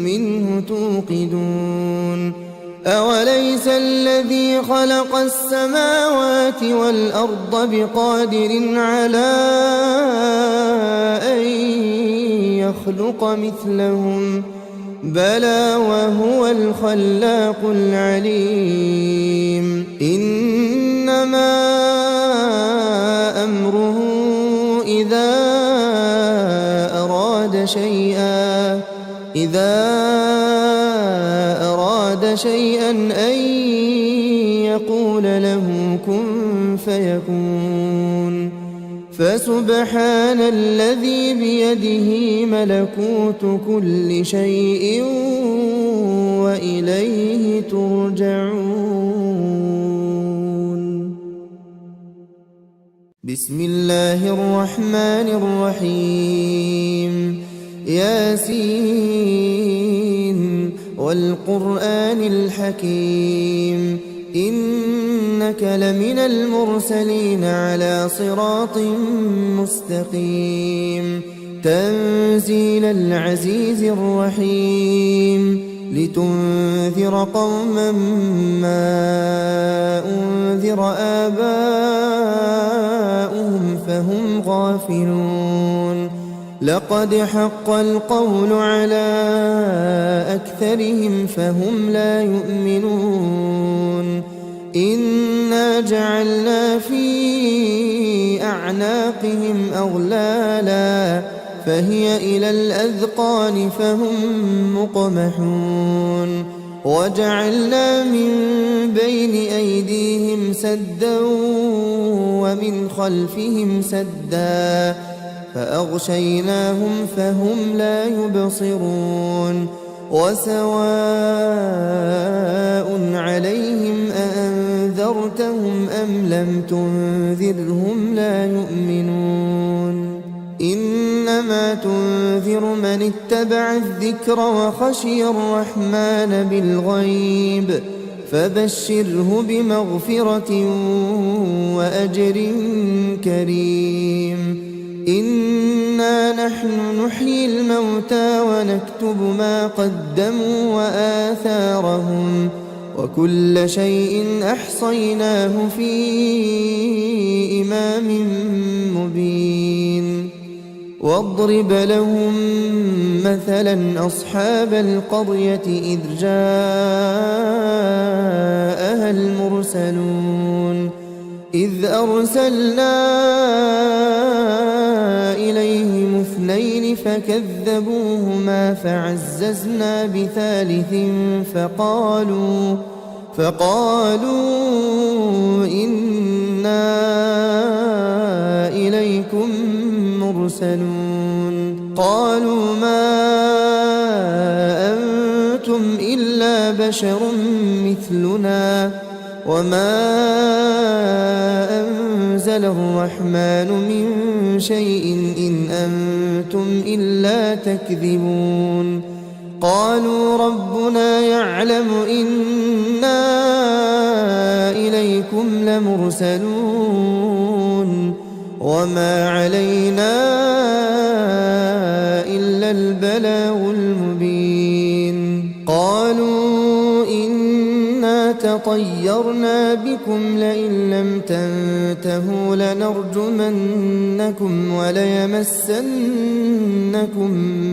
منه توقدون أوليس الذي خلق السماوات والأرض بقادر على أن يخلق مثلهم بلى وهو الخلاق العليم إنما أمره إذا أراد شيئا أن يقول له كن فيكون فسبحان الذي بيده ملكوت كل شيء وإليه ترجعون. بسم الله الرحمن الرحيم ياسين والقرآن الحكيم إنك لمن المرسلين على صراط مستقيم تنزيل العزيز الرحيم لتنذر قوما ما أنذر آباؤهم فهم غافلون لقد حق القول على أكثرهم فهم لا يؤمنون إنا جعلنا في أعناقهم أغلالا فهي إلى الأذقان فهم مقمحون وجعلنا من بين أيديهم سدا ومن خلفهم سدا فأغشيناهم فهم لا يبصرون وسواء عليهم أأنذرتهم أم لم تنذرهم لا يؤمنون إنما تنذر من اتبع الذكر وخشي الرحمن بالغيب فبشره بمغفرة وأجر كريم إنا نحن نحيي الموتى ونكتب ما قدموا وآثارهم وكل شيء أحصيناه في إمام مبين واضرب لهم مثلا أصحاب القرية إذ جاءها المرسلون إذ أرسلنا إليهم اثنين فكذبوهما فعززنا بثالث فقالوا إنا إليكم مرسلون قالوا ما أنتم إلا بشر مثلنا وما أنزل الرحمن من شيء إن أنتم إلا تكذبون قالوا ربنا يعلم إنا إليكم لمرسلون وما علينا إلا البلاغ المبين قالوا إنا تطيرنا بكم لئن لم تنتهوا لنرجمنكم وليمسنكم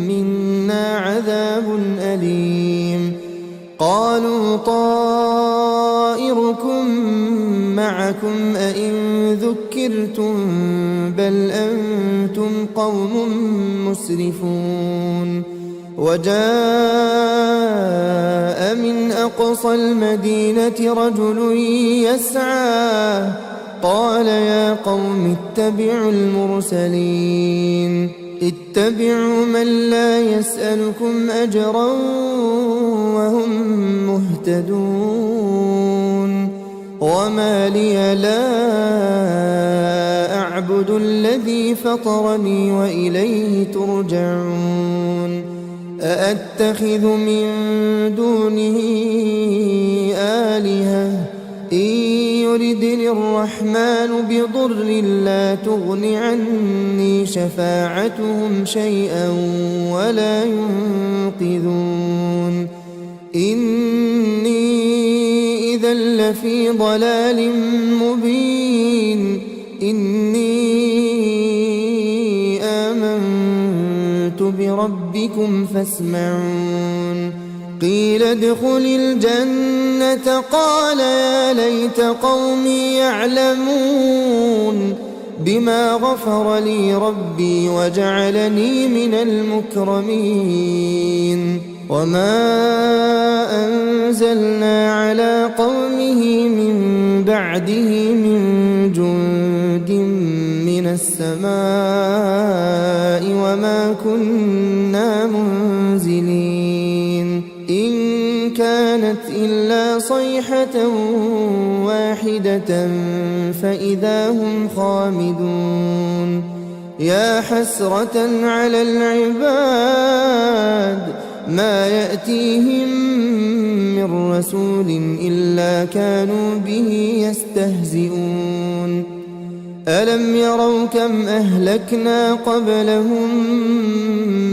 منا عذاب أليم قالوا طائركم معكم أئن ذكرتم بل أنتم قوم مسرفون وجاء من أقصى المدينة رجل يسعى قال يا قوم اتبعوا المرسلين اتبعوا من لا يسألكم أجرا وهم مهتدون وما لي لا أعبد الذي فطرني وإليه ترجعون أأتخذ من دونه آلهة إن يردني الرحمن بضر لا تغن عني شفاعتهم شيئا ولا ينقذون إني إذا لفي ضلال مبين إني آمنت بربكم فاسمعون قيل ادخل الجنة قال يا ليت قومي يعلمون بما غفر لي ربي وجعلني من المكرمين وما أنزلنا على قومه من بعده من جند من السماء وما كنا منزلين إن كانت إلا صيحة واحدة فإذا هم خامدون يا حسرة على العباد ما يأتيهم من رسول إلا كانوا به يستهزئون ألم يروا كم أهلكنا قبلهم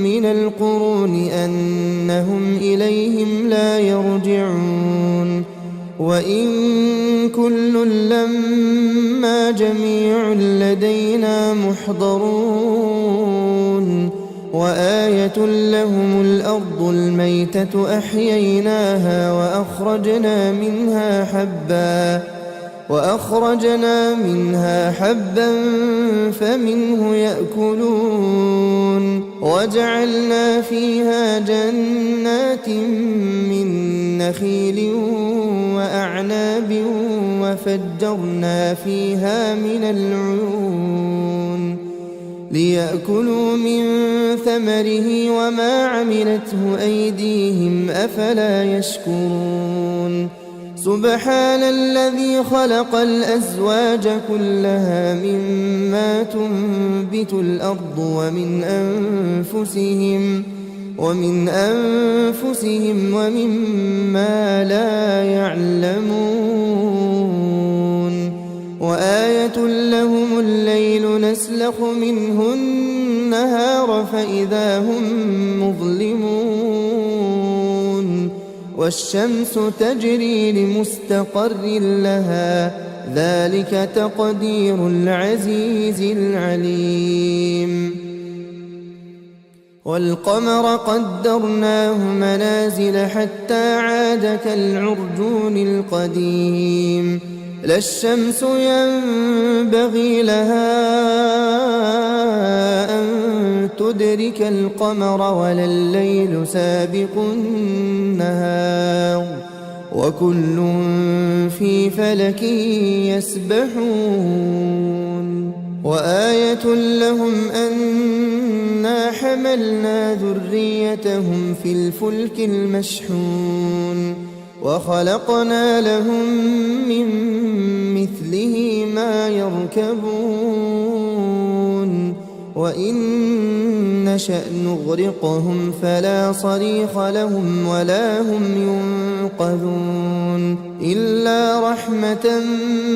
من القرون أنهم إليهم لا يرجعون وإن كل لما جميع لدينا محضرون وآية لهم الأرض الميتة أحييناها وأخرجنا منها حبا فمنه يأكلون وجعلنا فيها جنات من نخيل وأعناب وفجرنا فيها من العيون ليأكلوا من ثمره وما عملته أيديهم أفلا يشكرون سبحان الذي خلق الأزواج كلها مما تنبت الأرض ومن أنفسهم ومما لا يعلمون وآية لهم الليل نسلخ منه النهار فإذا هم مظلمون والشمس تجري لمستقر لها ذلك تقدير العزيز العليم والقمر قدرناه منازل حتى عاد كالعرجون القديم لا الشمس ينبغي لها أن تدرك القمر ولا الليل سابق النهار وكل في فلك يسبحون وآية لهم أنا حملنا ذريتهم في الفلك المشحون وخلقنا لهم من مثله ما يركبون وإن نشأ نغرقهم فلا صريخ لهم ولا هم ينقذون إلا رحمة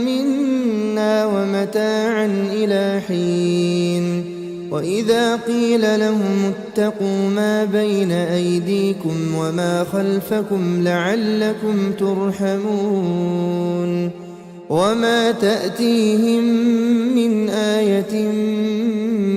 منا ومتاعا إلى حين وإذا قيل لهم اتقوا ما بين أيديكم وما خلفكم لعلكم ترحمون وما تأتيهم من آية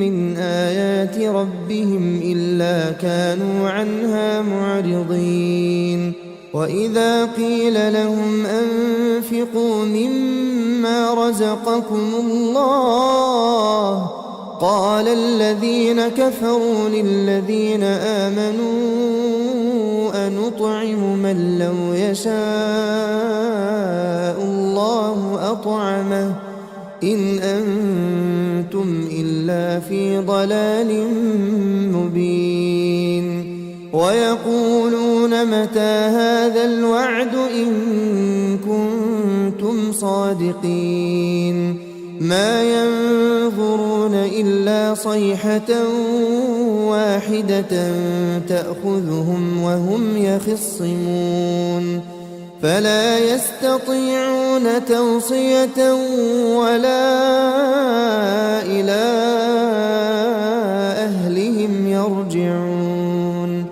من آيات ربهم إلا كانوا عنها معرضين وإذا قيل لهم أنفقوا مما رزقكم الله قال الذين كفروا للذين آمنوا أنطعم من لو يشاء الله أطعمه إن أنتم إلا في ضلال مبين ويقولون متى هذا الوعد إن كنتم صادقين ما ينظرون إلا صيحة واحدة تأخذهم وهم يخصمون فلا يستطيعون توصية ولا إلى أهلهم يرجعون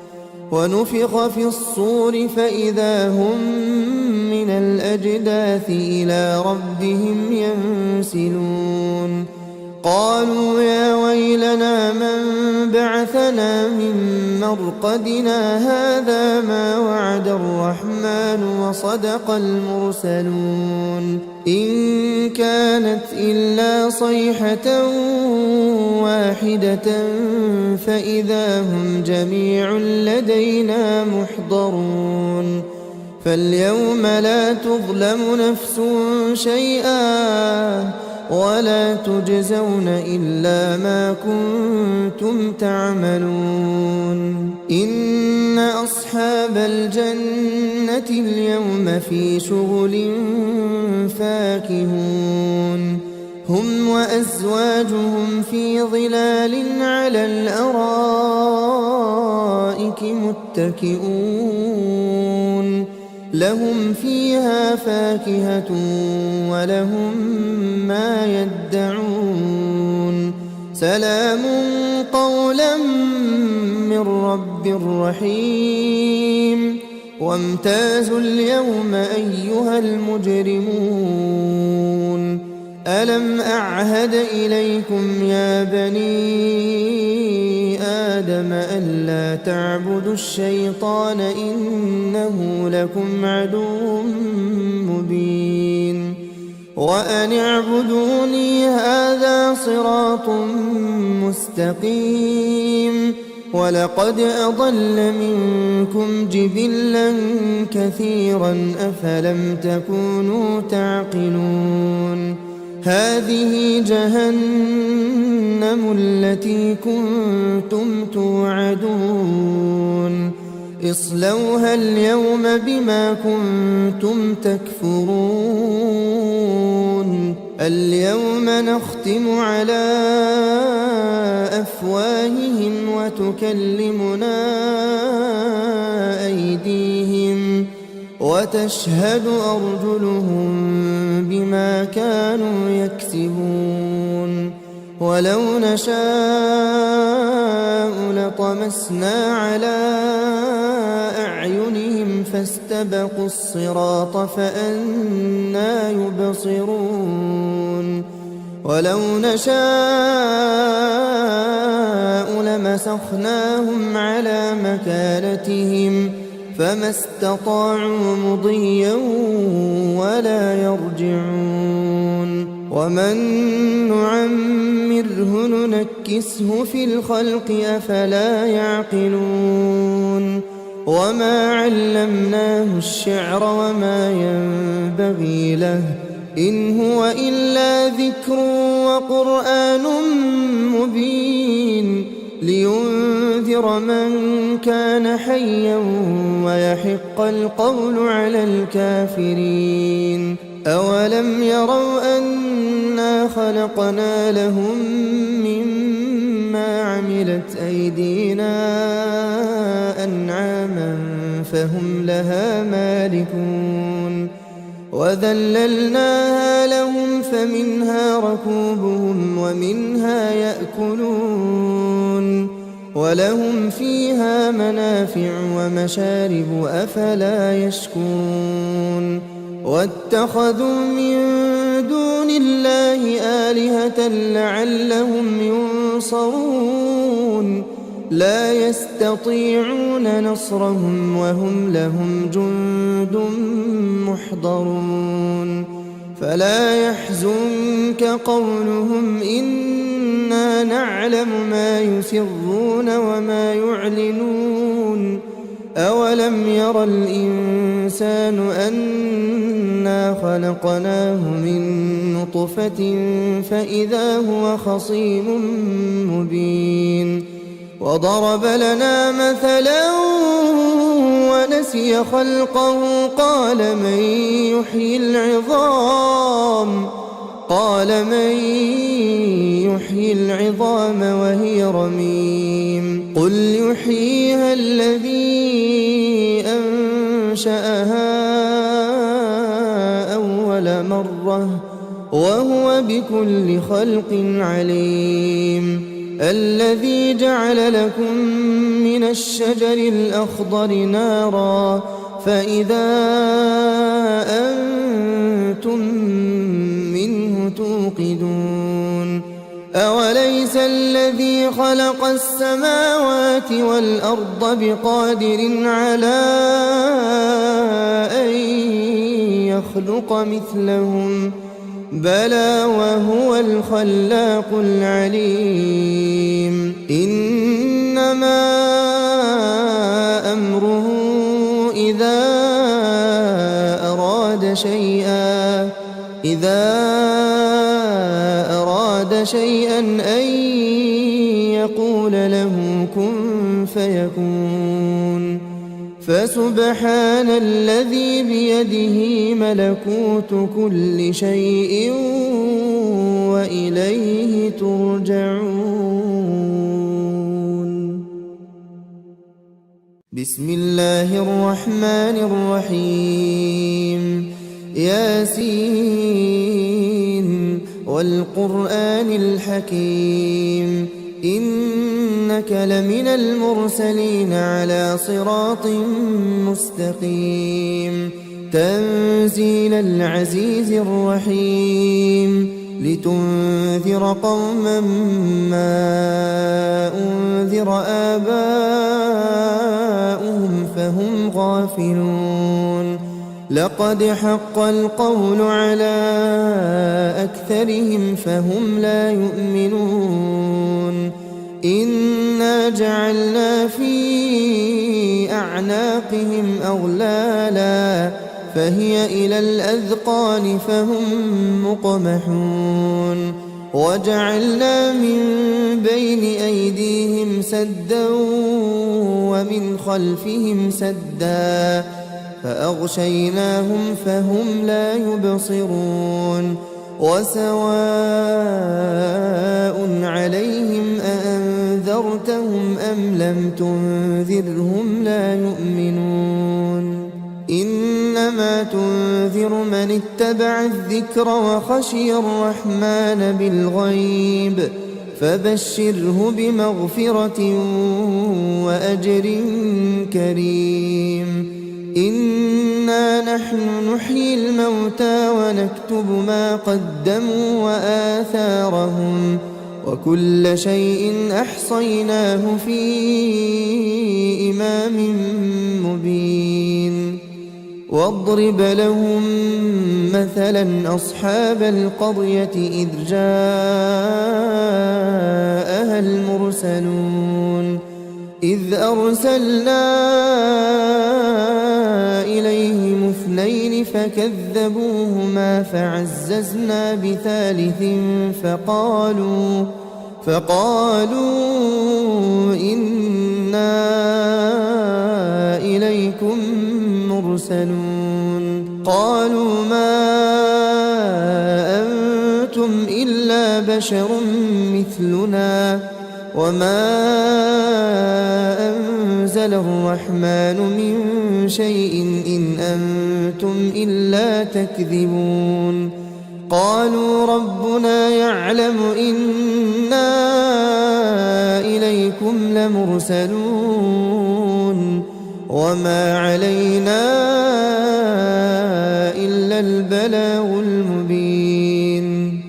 ونفخ في الصور فإذا هم من الأجداث إلى ربهم ينسلون قالوا يا ويلنا من بعثنا من مرقدنا هذا ما وعد الرحمن وصدق المرسلون إن كانت إلا صيحة واحدة فإذا هم جميع لدينا محضرون فاليوم لا تظلم نفس شيئا ولا تجزون إلا ما كنتم تعملون إن أصحاب الجنة اليوم في شغل فاكهون هم وأزواجهم في ظلال على الأرائك متكئون لهم فيها فاكهة ولهم ما يدعون سلام قولا من رب رحيم وامتازوا اليوم أيها المجرمون ألم أعهد إليكم يا بني آدم ألا تعبدوا الشيطان إنه لكم عدو مبين وأن اعبدوني هذا صراط مستقيم ولقد أضل منكم جبلا كثيرا أفلم تكونوا تعقلون هذه جهنم التي كنتم توعدون اصلوها اليوم بما كنتم تكفرون اليوم نختم على أفواههم وتكلمنا أيديهم وتشهد أرجلهم بما كانوا يكسبون ولو نشاء لطمسنا على أعينهم فاستبقوا الصراط فأنى يبصرون ولو نشاء لمسخناهم على مكانتهم فما استطاعوا مضيا ولا يرجعون ومن نعمره ننكسه في الخلق أفلا يعقلون وما علمناه الشعر وما ينبغي له إن هو إلا ذكر وقرآن مبين لينذر من كان حيا ويحق القول على الكافرين أولم يروا أنا خلقنا لهم مما عملت أيدينا أنعاما فهم لها مالكون وذللناها لهم فمنها ركوبهم ومنها يأكلون ولهم فيها منافع ومشارب أفلا يشكرون واتخذوا من دون الله آلهة لعلهم ينصرون لا يستطيعون نصرهم وهم لهم جند محضرون فلا يحزنك قولهم إنا نعلم ما يسرون وما يعلنون أولم ير الإنسان أنا خلقناه من نطفة فإذا هو خصيم مبين وضرب لنا مثلا ونسي خلقه قال من يحيي العظام وهي رميم قل يحييها الذي أنشأها أول مرة وهو بكل خلق عليم الذي جعل لكم من الشجر الأخضر نارا فإذا أنتم منه توقدون أوليس الذي خلق السماوات والأرض بقادر على أن يخلق مثلهم بلى وهو الخلاق العليم إنما أمره إذا أراد شيئا أن يقول له كن فيكون فسبحان الذي بيده ملكوت كل شيء وإليه ترجعون. بسم الله الرحمن الرحيم ياسين والقرآن الحكيم إنك لمن المرسلين على صراط مستقيم تنزيل العزيز الرحيم لتنذر قوما ما أنذر آباؤهم فهم غافلون لقد حق القول على أكثرهم فهم لا يؤمنون إنا جعلنا في أعناقهم أغلالا فهي إلى الأذقان فهم مقمحون وجعلنا من بين أيديهم سدا ومن خلفهم سدا فأغشيناهم فهم لا يبصرون وسواء عليهم أأنذرتهم أم لم تنذرهم لا يؤمنون إنما تنذر من اتبع الذكر وخشي الرحمن بالغيب فبشره بمغفرة وأجر كريم إنا نحن نحيي الموتى ونكتب ما قدموا وآثارهم وكل شيء أحصيناه في إمام مبين واضرب لهم مثلا أصحاب القرية إذ جاءها المرسلون إذ أرسلنا إليهم اثنين فكذبوهما فعززنا بثالث فقالوا إنا إليكم مرسلون قالوا ما أنتم إلا بشر مثلنا وما أنزل الرحمن من شيء إن أنتم إلا تكذبون قالوا ربنا يعلم إنا إليكم لمرسلون وما علينا إلا البلاغ المبين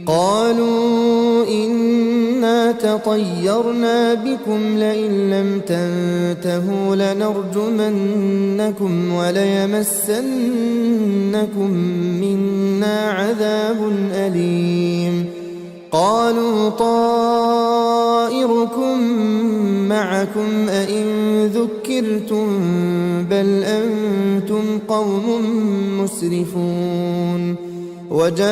قالوا إنا تطيرنا بكم لئن لم تنتهوا لنرجمنكم وليمسنكم منا عذاب أليم قالوا طائركم معكم أئن ذكرتم بل أنتم قوم مسرفون وجاء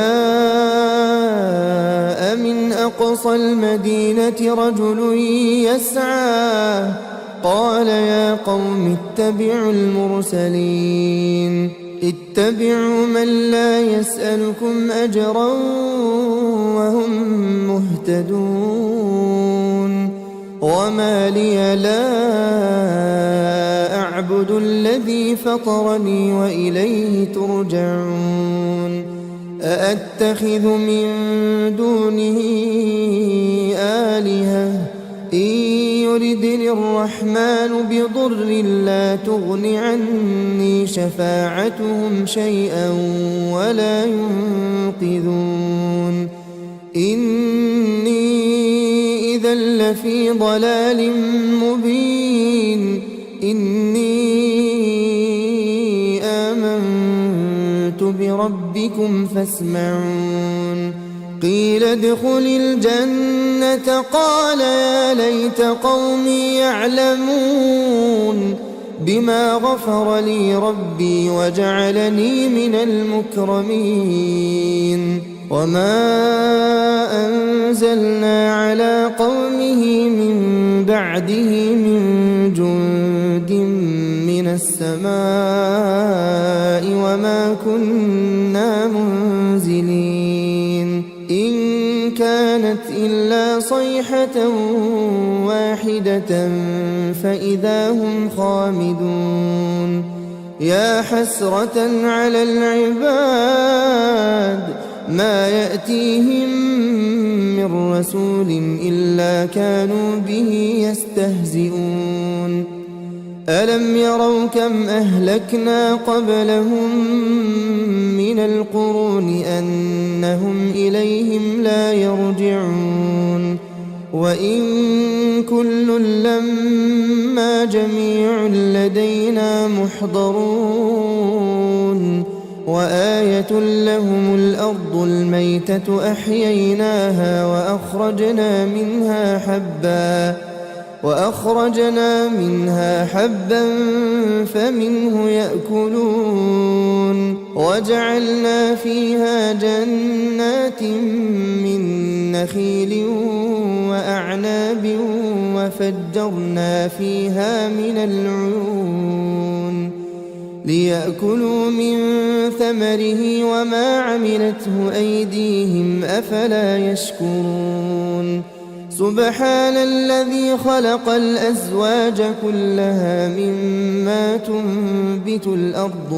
من أقصى المدينة رجل يسعى قال يا قوم اتبعوا المرسلين اتبعوا من لا يسألكم أجرا وهم مهتدون وما لي لا فاعبدوا الذي فطرني وإليه ترجعون أأتخذ من دونه آلهة إن يردني الرحمن بضر لا تغن عني شفاعتهم شيئا ولا ينقذون إني إذا لفي ضلال مبين إني آمنت بربكم فاسمعون قيل ادخل الجنة قال يا ليت قومي يعلمون بما غفر لي ربي وجعلني من المكرمين وما أنزلنا على قومه من بعده من جند من السماء وما كنا منزلين إن كانت إلا صيحة واحدة فإذا هم خامدون يا حسرة على العباد ما يأتيهم من رسول إلا كانوا به يستهزئون ألم يروا كم أهلكنا قبلهم من القرون أنهم إليهم لا يرجعون وإن كل لما جميع لدينا محضرون وآية لهم الأرض الميتة أحييناها وأخرجنا منها حبا فمنه يأكلون وجعلنا فيها جنات من نخيل وأعناب وفجرنا فيها من العيون ليأكلوا من ثمره وما عملته أيديهم أفلا يشكرون سبحان الذي خلق الأزواج كلها مما تنبت الأرض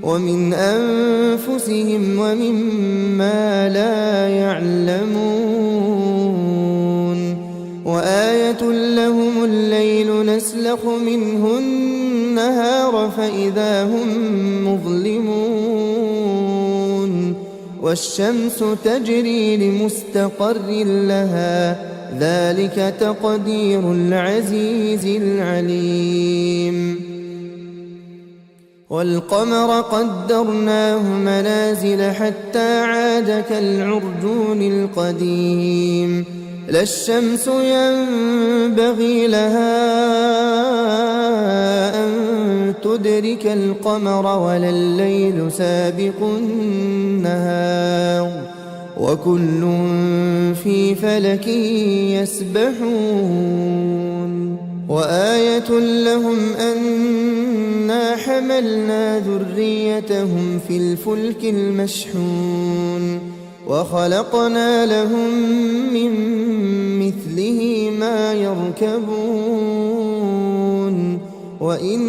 ومن أنفسهم ومما لا يعلمون وآية لهم الليل نسلخ منه النهار فإذا هم مظلمون والشمس تجري لمستقر لها ذلك تقدير العزيز العليم والقمر قدرناه منازل حتى عاد كالعرجون القديم لا الشمس ينبغي لها أن تدرك القمر ولا الليل سابق النهار وكل في فلك يسبحون وآية لهم أنا حملنا ذريتهم في الفلك المشحون وخلقنا لهم من مثله ما يركبون وإن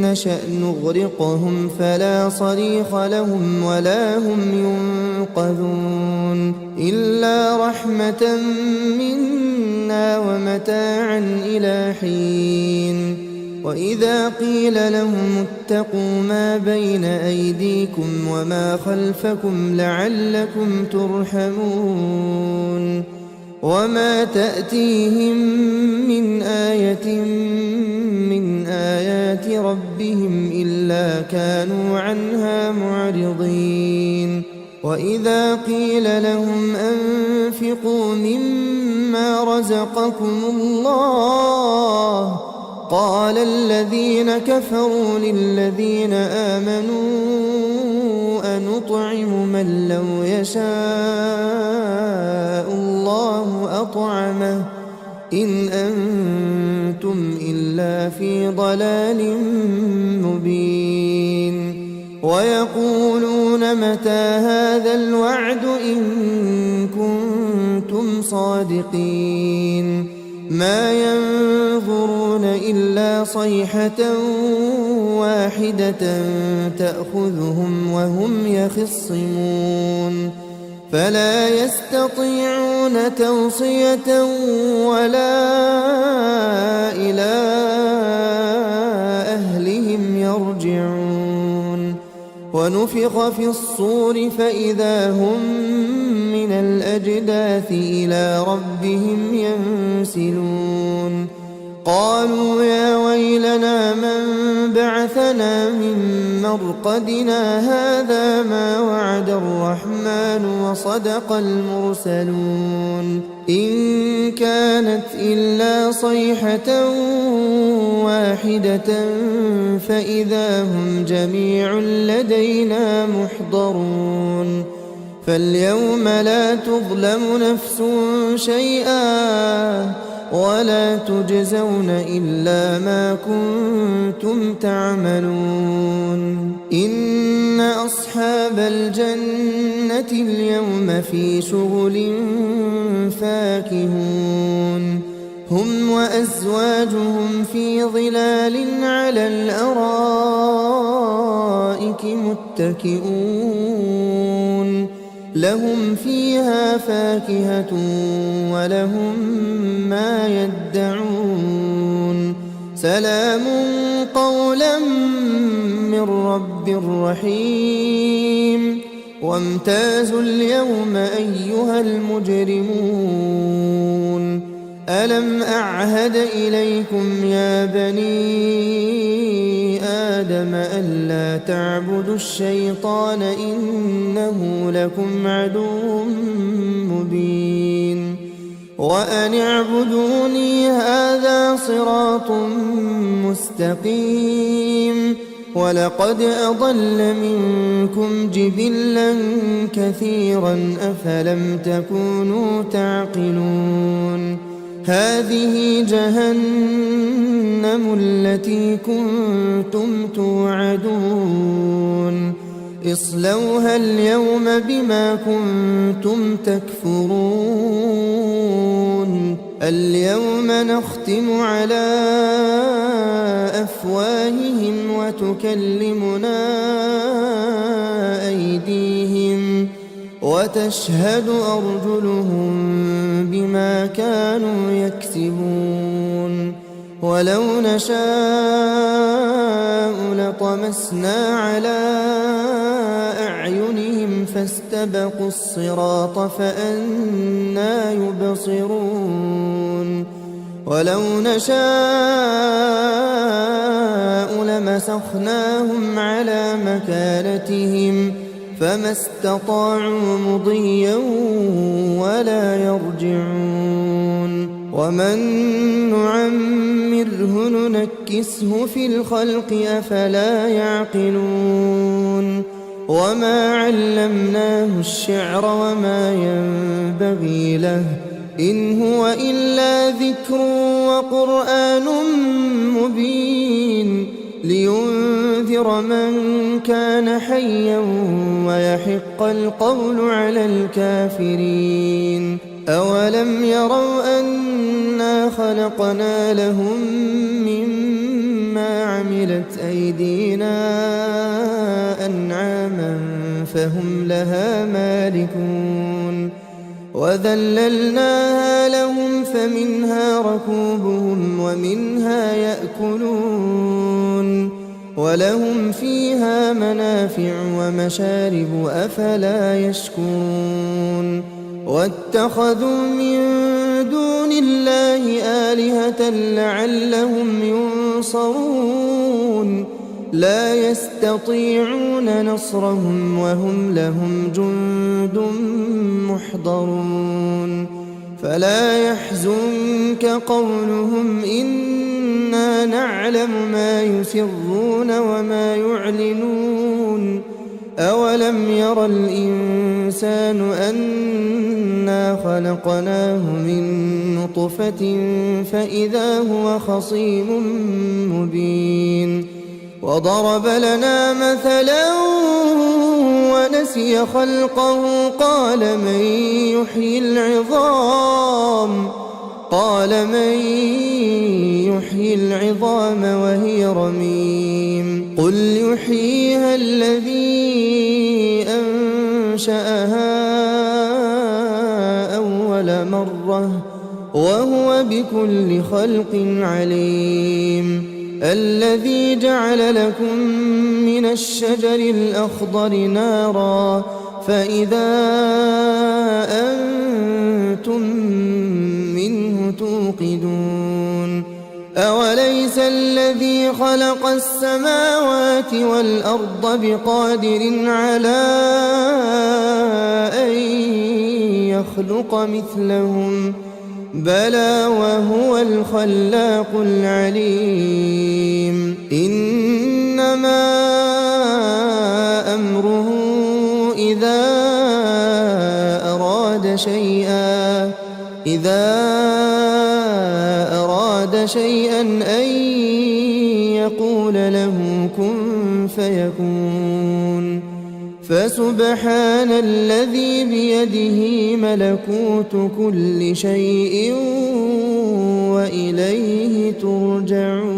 نشأ نغرقهم فلا صريخ لهم ولا هم ينقذون إلا رحمة منا ومتاعا إلى حين وإذا قيل لهم اتقوا ما بين أيديكم وما خلفكم لعلكم ترحمون وما تأتيهم من آية من آيات ربهم إلا كانوا عنها معرضين وإذا قيل لهم أنفقوا مما رزقكم الله قال الذين كفروا للذين آمنوا أنطعم من لو يشاء الله أطعمه إن أنتم إلا في ضلال مبين ويقولون متى هذا الوعد إن كنتم صادقين ما ينفع ينظرون إلا صيحة واحدة تأخذهم وهم يخصمون فلا يستطيعون توصية ولا إلى أهلهم يرجعون ونفخ في الصور فإذا هم من الأجداث إلى ربهم ينسلون قالوا يا ويلنا من بعثنا من مرقدنا هذا ما وعد الرحمن وصدق المرسلون إن كانت إلا صيحة واحدة فإذا هم جميع لدينا محضرون فاليوم لا تظلم نفس شيئا ولا تجزون إلا ما كنتم تعملون إن أصحاب الجنة اليوم في شغل فاكهون هم وأزواجهم في ظلال على الأرائك متكئون لهم فيها فاكهة ولهم ما يدعون سلام قولا من رب رحيم وامتازوا اليوم أيها المجرمون ألم أعهد إليكم يا بني آدم ألا تعبدوا الشيطان إنه لكم عدو مبين وأن اعبدوني هذا صراط مستقيم ولقد أضل منكم جبلا كثيرا أفلم تكونوا تعقلون هذه جهنم التي كنتم توعدون اصلوها اليوم بما كنتم تكفرون اليوم نختم على أفواههم وتكلمنا أيديهم وتشهد أرجلهم بما كانوا يكسبون ولو نشاء لطمسنا على أعينهم فاستبقوا الصراط فأنى يبصرون ولو نشاء لمسخناهم على مكانتهم فما استطاعوا مضيا ولا يرجعون ومن نعمره ننكسه في الخلق أفلا يعقلون وما علمناه الشعر وما ينبغي له إن هو إلا ذكر وقرآن مبين لينذر من كان حيا ويحق القول على الكافرين أولم يروا أنا خلقنا لهم مما عملت أيدينا أنعاما فهم لها مالكون وذللناها لهم فمنها ركوبهم ومنها يأكلون ولهم فيها منافع ومشارب أفلا يشكرون واتخذوا من دون الله آلهة لعلهم ينصرون لا يستطيعون نصرهم وهم لهم جند محضرون فلا يحزنك قولهم إنا نعلم ما يسرون وما يعلنون أولم ير الإنسان أنا خلقناه من نطفة فإذا هو خصيم مبين وضرب لنا مثلا ونسي خلقه قال من يحيي العظام قال من يحيي العظام وهي رميم قل يحييها الذي أنشأها أول مرة وهو بكل خلق عليم الذي جعل لكم من الشجر الأخضر نارا فإذا أنتم منه توقدون أوليس الذي خلق السماوات والأرض بقادر على أن يخلق مثلهم بلى وهو الخلاق العليم إنما أمره إذا أراد شيئا أن يقول له كن فيكون فسبحان الذي بيده ملكوت كل شيء وإليه ترجعون